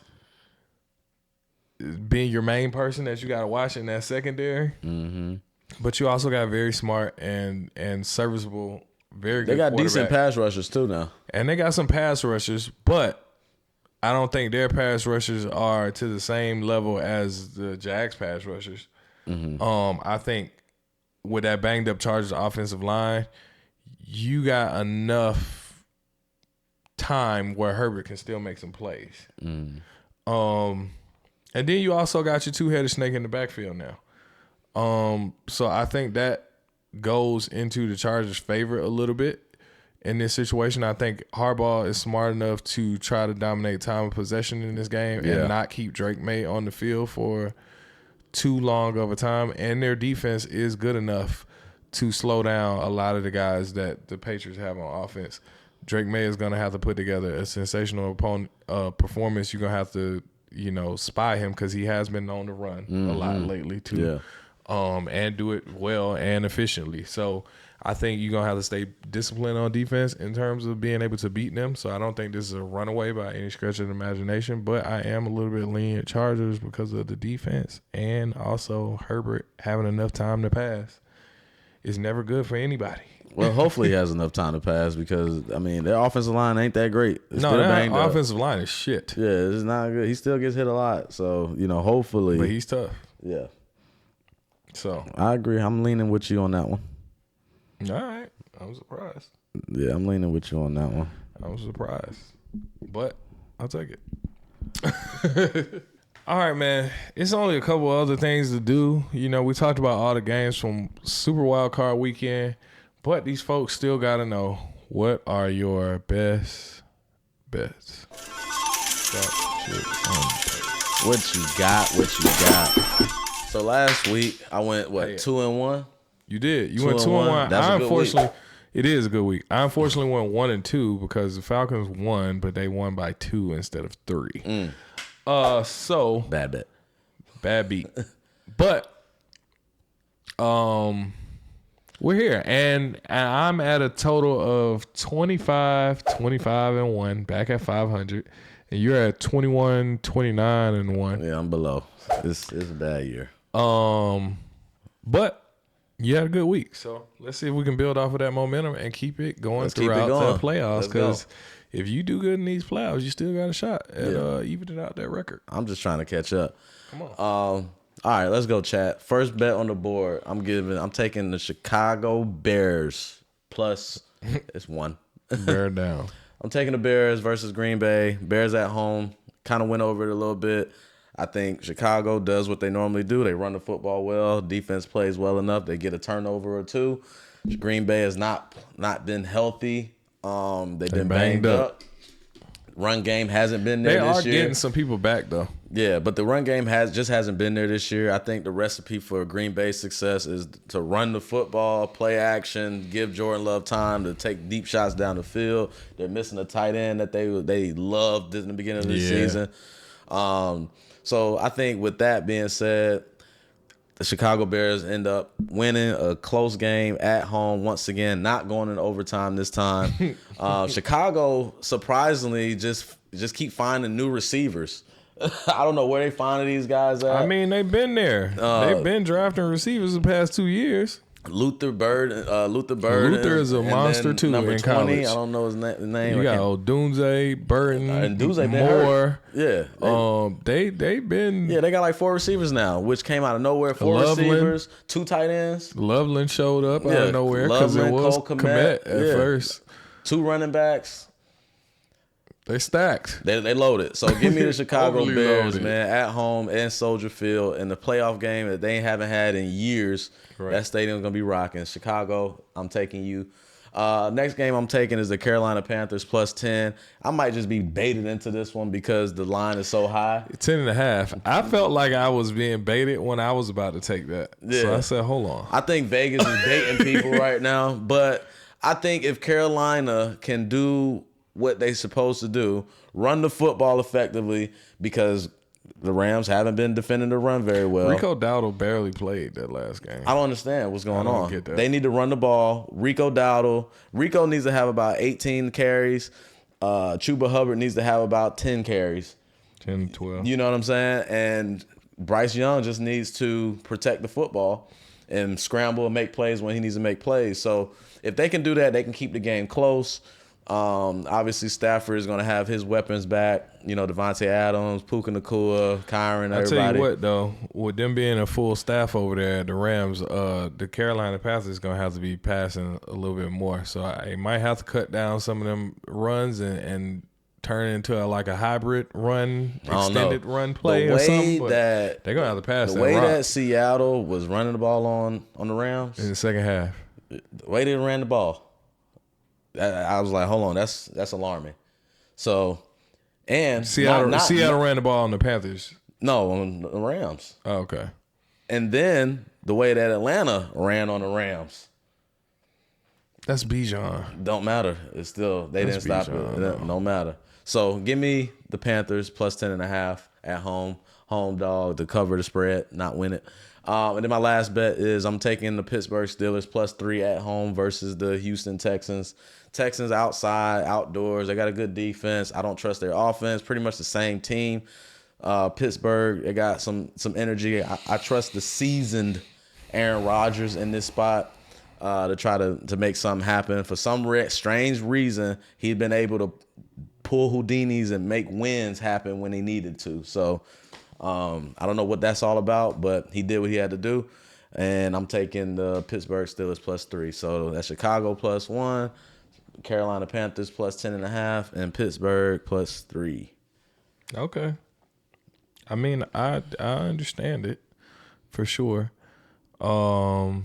being your main person that you got to watch in that secondary. But you also got very smart and serviceable, very good.
They got decent
quarterback.
pass rushers too now.
And they got some pass rushers, but I don't think their pass rushers are to the same level as the Jags pass rushers. I think with that banged up Chargers offensive line, you got enough time where Herbert can still make some plays. And then you also got your two-headed snake in the backfield now. So I think that goes into the Chargers' favor a little bit in this situation. I think Harbaugh is smart enough to try to dominate time of possession in this game and not keep Drake May on the field for too long of a time. And their defense is good enough to slow down a lot of the guys that the Patriots have on offense. Drake May is going to have to put together a sensational performance. You're going to have to, spy him because he has been known to run a lot lately too. And do it well and efficiently. So I think you're going to have to stay disciplined on defense in terms of being able to beat them. So I don't think this is a runaway by any stretch of the imagination, but I am a little bit lenient Chargers because of the defense and also Herbert having enough time to pass is never good for anybody.
Well, hopefully he has enough time to pass because, their offensive line ain't that great. It's
no,
still
their
banged up.
offensive line is shit.
Yeah, it's not good. He still gets hit a lot. So, hopefully.
But he's tough.
Yeah.
So
I agree. I'm leaning with you on that one.
All right. I'm surprised.
Yeah, I'm leaning with you on that one.
I was surprised. But I'll take it. All right, man. It's only a couple other things to do. We talked about all the games from Super Wild Card Weekend, but these folks still got to know, what are your best bets?
What you got? So last week I went 2-1.
You did. You went 2-1.
That's a good week.
It is a good week. I unfortunately went 1-2 because the Falcons won, but they won by 2 instead of 3. So
Bad bet.
Bad beat. But we're here, and I'm at a total of 25-1, back at 500, and you're at 21-29-1.
Yeah, I'm below. It's a bad year.
But you had a good week, so let's see if we can build off of that momentum and keep it going throughout the playoffs. Because if you do good in these playoffs, you still got a shot at evening out that record.
I'm just trying to catch up.
Come on.
All right, let's go, chat. First bet on the board. I'm taking the Chicago Bears plus it's 1.
Bear down.
I'm taking the Bears versus Green Bay. Bears at home. Kind of went over it a little bit. I think Chicago does what they normally do. They run the football well. Defense plays well enough. They get a turnover or two. Green Bay has not been healthy. They've been banged up. Run game hasn't been there this year.
They are getting some people back, though.
Yeah, but the run game hasn't been there this year. I think the recipe for Green Bay's success is to run the football, play action, give Jordan Love time to take deep shots down the field. They're missing a tight end that they loved in the beginning of the season. So I think with that being said, the Chicago Bears end up winning a close game at home once again, not going in overtime this time. Chicago surprisingly just keep finding new receivers. I don't know where they finding these guys at.
They've been there. They've been drafting receivers the past 2 years.
Luther Bird.
Luther is a monster too.
Number
in
20,
college.
I don't know his name.
You got Odunze, Burton,
and Dunze
Moore.
Yeah.
They've been.
Yeah, they got like 4 receivers now, which came out of nowhere. 4 receivers, 2 tight ends.
Loveland showed up out of nowhere because it was
Cole
Kmet at first.
2 running backs.
They stacked.
They loaded. So give me the Chicago Bears,
loaded.
man, at home in Soldier Field in the playoff game that they haven't had in years. Right. That stadium's going to be rocking. Chicago, I'm taking you. Next game I'm taking is the Carolina Panthers plus 10. I might just be baited into this one because the line is so high.
10.5. I felt like I was being baited when I was about to take that.
Yeah.
So I said, hold on.
I think Vegas is baiting people right now, but I think if Carolina can do what they're supposed to do, run the football effectively, because the Rams haven't been defending the run very well.
Rico Dowdle barely played that last game.
I don't understand what's going on.
Get that.
They need to run the ball. Rico needs to have about 18 carries. Chuba Hubbard needs to have about 10 carries.
10, 12.
You know what I'm saying? And Bryce Young just needs to protect the football and scramble and make plays when he needs to make plays. So if they can do that, they can keep the game close. Obviously, Stafford is going to have his weapons back. You know, Devontae Adams, Puka Nacua, Kyron, everybody.
I tell you what, though, with them being a full staff over there at the Rams, the Carolina Panthers is going to have to be passing a little bit more. So I might have to cut down some of them runs and turn it into like a hybrid run, extended run play or something. But they're going to have to pass
the way that Seattle was running the ball on the Rams.
In the second half.
The way they ran the ball. I was like, hold on, that's alarming. So, and
Seattle ran the ball on the Panthers.
No, on the Rams.
Oh, okay.
And then the way that Atlanta ran on the Rams.
That's Bijan.
Don't matter. It's still, they didn't stop it. No matter. So give me the Panthers plus 10.5 at home. Home dog to cover the spread, not win it. And then my last bet is I'm taking the Pittsburgh Steelers plus 3 at home versus the Houston Texans. Texans outside, outdoors. They got a good defense. I don't trust their offense. Pretty much the same team. Pittsburgh, they got some energy. I trust the seasoned Aaron Rodgers in this spot to try to make something happen. For some strange reason, he's been able to pull Houdinis and make wins happen when he needed to. So I don't know what that's all about, but he did what he had to do. And I'm taking the Pittsburgh Steelers plus 3. So that's Chicago plus 1, Carolina Panthers plus 10.5, and Pittsburgh plus 3.
Okay. I mean, I understand it for sure. So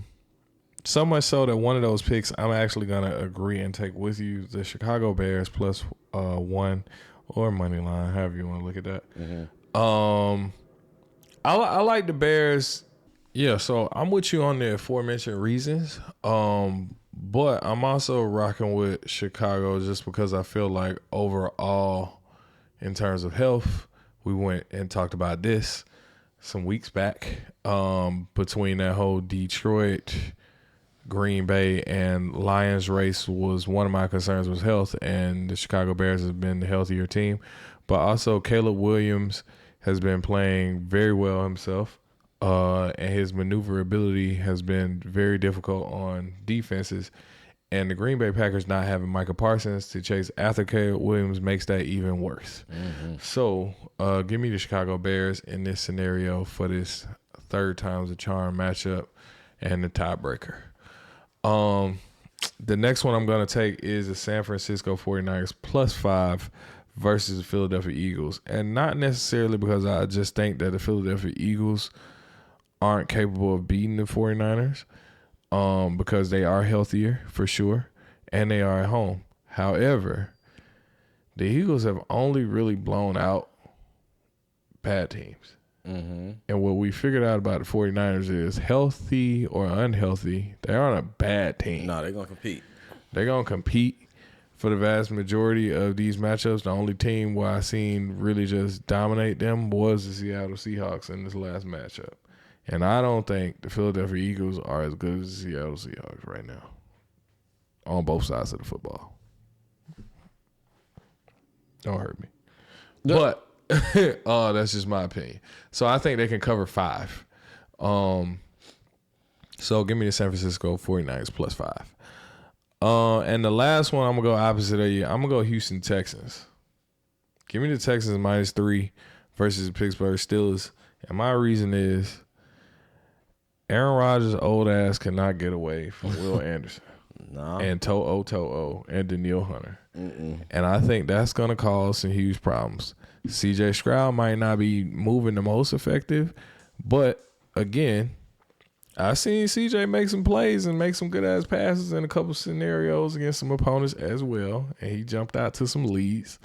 much so that one of those picks I'm actually gonna agree and take with you, the Chicago Bears plus 1 or money line, however you want to look at that. Mm-hmm. I like the Bears. Yeah, so I'm with you on the aforementioned reasons. But I'm also rocking with Chicago just because I feel like overall, in terms of health, we went and talked about this some weeks back, between that whole Detroit, Green Bay, and Lions race. Was one of my concerns was health, and the Chicago Bears has been the healthier team. But also Caleb Williams has been playing very well himself, and his maneuverability has been very difficult on defenses. And the Green Bay Packers not having Micah Parsons to chase after Caleb Williams makes that even worse. Mm-hmm. So give me the Chicago Bears in this scenario for this third time's a charm matchup and the tiebreaker. The next one I'm going to take is the San Francisco 49ers plus 5 versus the Philadelphia Eagles. And not necessarily because I just think that the Philadelphia Eagles aren't capable of beating the 49ers, because they are healthier for sure, and they are at home. However, the Eagles have only really blown out bad teams. Mm-hmm. And what we figured out about the 49ers is, healthy or unhealthy, they aren't a bad team.
No, they're going to compete.
They're going to compete for the vast majority of these matchups. The only team where I seen really just dominate them was the Seattle Seahawks in this last matchup. And I don't think the Philadelphia Eagles are as good as the Seattle Seahawks right now on both sides of the football. Don't hurt me. No. But that's just my opinion. So I think they can cover 5. So give me the San Francisco 49ers plus 5. And the last one, I'm going to go opposite of you. I'm going to go Houston Texans. Give me the Texans minus 3 versus the Pittsburgh Steelers. And my reason is, Aaron Rodgers' old ass cannot get away from Will Anderson and To'o and Daniil Hunter. Mm-mm. And I think that's going to cause some huge problems. CJ Stroud might not be moving the most effective, but again, I seen CJ make some plays and make some good ass passes in a couple scenarios against some opponents as well, and he jumped out to some leads.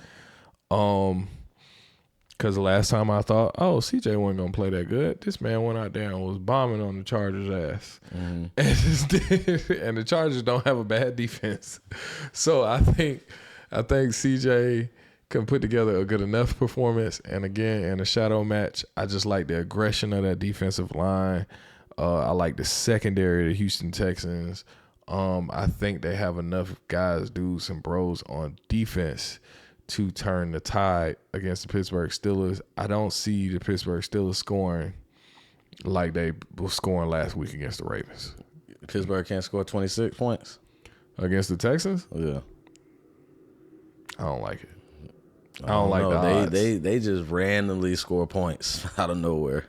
Because the last time I thought, oh, CJ wasn't gonna play that good, this man went out there and was bombing on the Chargers' ass, and the Chargers don't have a bad defense, so I think CJ can put together a good enough performance. And again, in a shadow match, I just like the aggression of that defensive line. I like the secondary of the Houston Texans. I think they have enough guys, dudes, and bros on defense to turn the tide against the Pittsburgh Steelers. I don't see the Pittsburgh Steelers scoring like they were scoring last week against the Ravens.
Pittsburgh can't score 26 points
Against the Texans?
Yeah.
I don't like it. I don't like the odds.
They just randomly score points out of nowhere.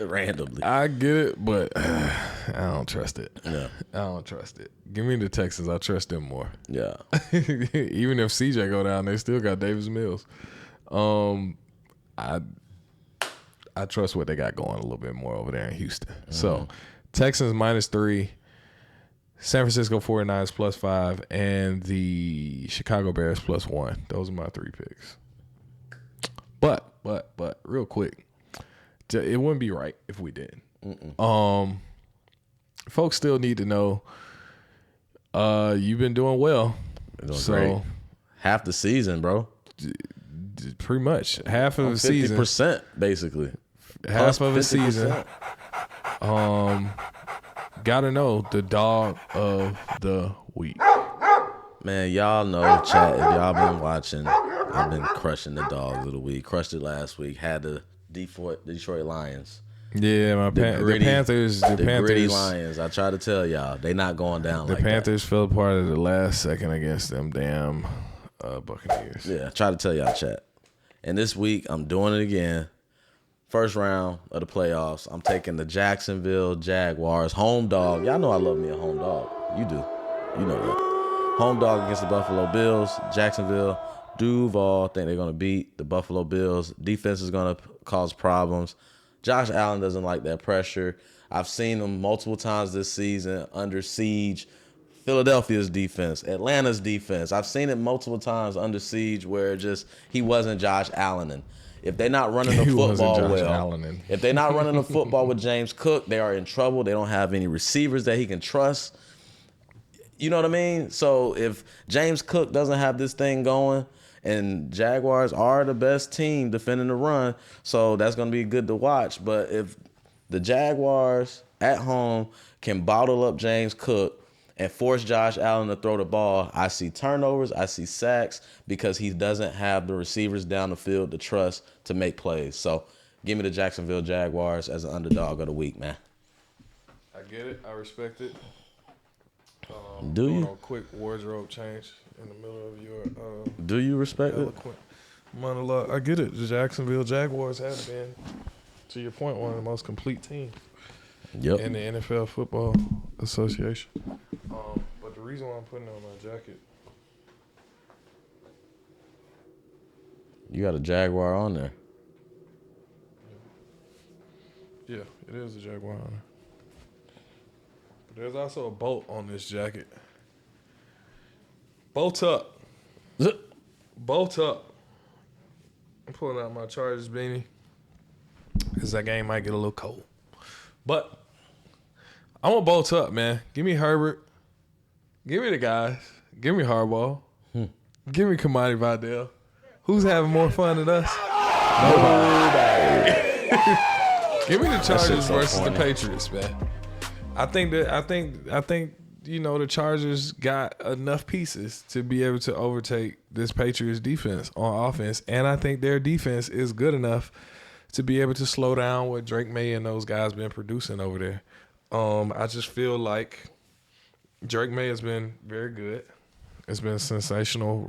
Randomly.
I get it, but I don't trust it.
Yeah.
I don't trust it. Give me the Texans. I trust them more.
Yeah.
Even if CJ go down, they still got Davis Mills. I trust what they got going a little bit more over there in Houston. So Texans -3, San Francisco 49ers +5, and the Chicago Bears +1. Those are my 3 picks. But real quick, it wouldn't be right if we didn't. Folks still need to know you've been doing well. So
great. Half the season, bro.
Pretty much half of the season.
50% basically.
Half of the
50%.
season. Gotta know the dog of the week.
Man, y'all know, chat, if y'all been watching, I've been crushing the dogs of the week. Crushed it last week. Had the Detroit Lions.
Yeah, the Panthers. The
gritty Lions. I try to tell y'all, they not going down like that.
The Panthers fell apart at the last second against them damn Buccaneers.
Yeah, I try to tell y'all, chat. And this week, I'm doing it again. First round of the playoffs, I'm taking the Jacksonville Jaguars home dog. Y'all know I love me a home dog. You do. You know that. Home dog against the Buffalo Bills. Jacksonville, Duval think they're going to beat the Buffalo Bills. Defense is going to cause problems. Josh Allen doesn't like that pressure. I've seen him multiple times this season under siege. Philadelphia's defense, Atlanta's defense. I've seen it multiple times under siege where he wasn't Josh Allen. If they're not running the football well, if they're not running the football with James Cook, they are in trouble. They don't have any receivers that he can trust. You know what I mean? So if James Cook doesn't have this thing going, and Jaguars are the best team defending the run, so that's going to be good to watch. But if the Jaguars at home can bottle up James Cook and force Josh Allen to throw the ball, I see turnovers, I see sacks, because he doesn't have the receivers down the field to trust to make plays. So give me the Jacksonville Jaguars as an underdog of the week, man.
I get it. I respect it.
Do you?
A quick wardrobe change in the middle of your
Do you respect
eloquent monologue. I get it. The Jacksonville Jaguars have been, to your point, one of the most complete teams in the NFL Football Association. But the reason why I'm putting on my jacket,
you got a Jaguar on there.
Yeah, it is a Jaguar on there. But there's also a bolt on this jacket. Bolt up. Bolt up. I'm pulling out my Chargers beanie because that game might get a little cold. But I'm going to bolt up, man. Give me Herbert. Give me the guys. Give me Harbaugh. Give me Kamani Vidal. Who's having more fun than us? Nobody. Give me the Chargers versus the Patriots, man. I think the Chargers got enough pieces to be able to overtake this Patriots defense on offense, and I think their defense is good enough to be able to slow down what Drake May and those guys been producing over there. I just feel like Drake May has been very good. It's been a sensational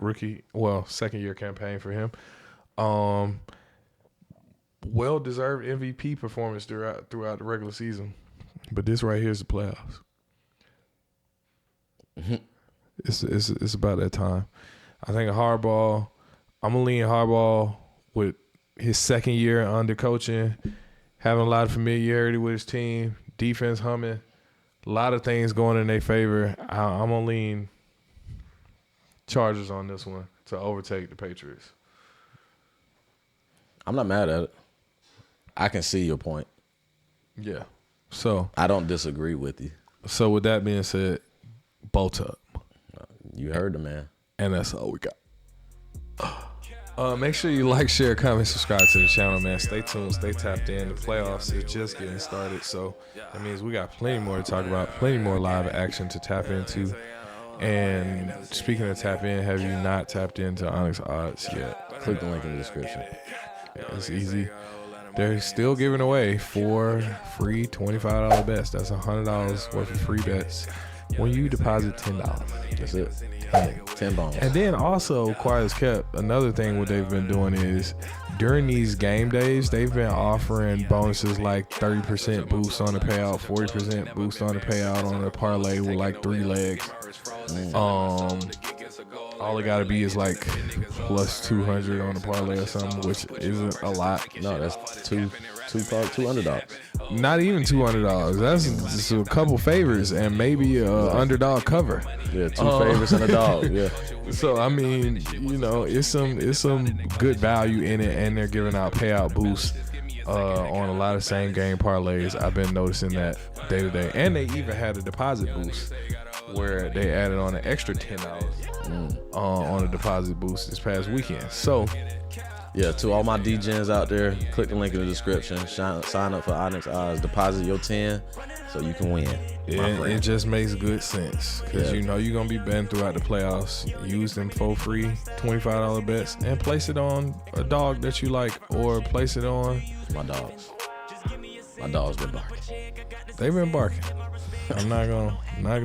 second-year campaign for him. Well-deserved MVP performance throughout the regular season. But this right here is the playoffs. It's about that time. I think Harbaugh, I'm going to lean Harbaugh with his second year under coaching, having a lot of familiarity with his team, Defense humming. A lot of things going in their favor. I'm going to lean Chargers on this one to overtake the Patriots.
I'm not mad at it. I can see your point.
Yeah. So
I don't disagree with you.
So with that being said, bolt up.
You heard the man.
And that's all we got. Make sure you like, share, comment, subscribe to the channel, man. Stay tuned, stay tapped in. The playoffs is just getting started, so that means we got plenty more to talk about, plenty more live action to tap into. And speaking of tap in, have you not tapped into Onyx Odds yet?
Click the link in the description.
It's easy. They're still giving away 4 free $25 bets. That's $100 worth of free bets when you deposit $10.
That's it. 10 bones.
And then also, quiet as kept, another thing what they've been doing is during these game days, they've been offering bonuses like 30% boost on the payout, 40% boost on the payout on the parlay with like 3 legs. All it gotta be is like plus 200 on the parlay or something, which isn't a lot.
No, that's two underdogs.
Not even $200. That's just a couple favors and maybe a underdog cover.
Yeah, 2 favorites and a dog. Yeah.
So I mean, you know, it's some good value in it, and they're giving out payout boosts on a lot of same game parlays. I've been noticing that day to day, and they even had a deposit boost where they added on an extra $10 on a deposit boost this past weekend. So
yeah, to all my DJs out there, click the link in the description. Sign up for Onyx Odds. Deposit your 10 so you can win.
It just makes good sense because you know you're going to be betting throughout the playoffs. Use them for free $25 bets and place it on a dog that you like, or place it on
my dogs. My dogs been barking.
They've been barking. I'm not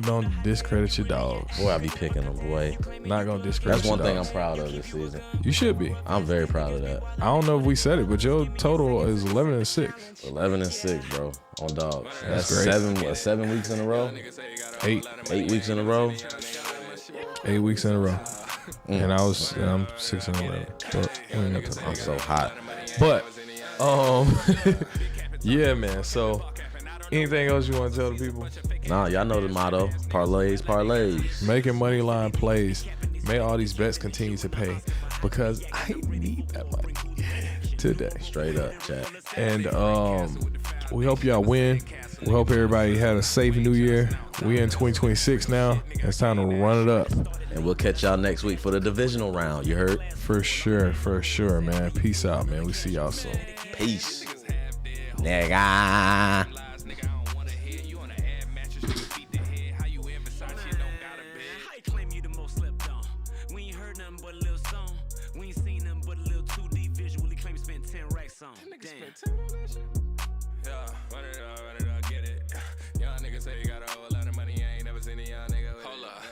gonna discredit your dogs.
Boy, I be picking them, boy.
Not gonna discredit.
That's one
your
thing
dogs.
I'm proud of this season.
You should be.
I'm very proud of that.
I don't know if we said it, but your total is 11-6.
11-6, bro, on dogs. That's
great.
7 weeks in a row.
8
weeks in a row.
8 weeks in a row. And I'm 6-11. But
I'm so hot.
But yeah, man. So anything else you want to tell the people?
Nah, y'all know the motto. Parlays.
Making money line plays. May all these bets continue to pay, because I need that money today.
Straight up, chat.
And we hope y'all win. We hope everybody had a safe new year. We in 2026 now. It's time to run it up.
And we'll catch y'all next week for the divisional round. You heard?
For sure, man. Peace out, man. We see y'all soon.
Peace. Nigga.
Run it up, get it. Young niggas say you got a whole lot of money, I ain't never seen a young nigga with it. Hold up.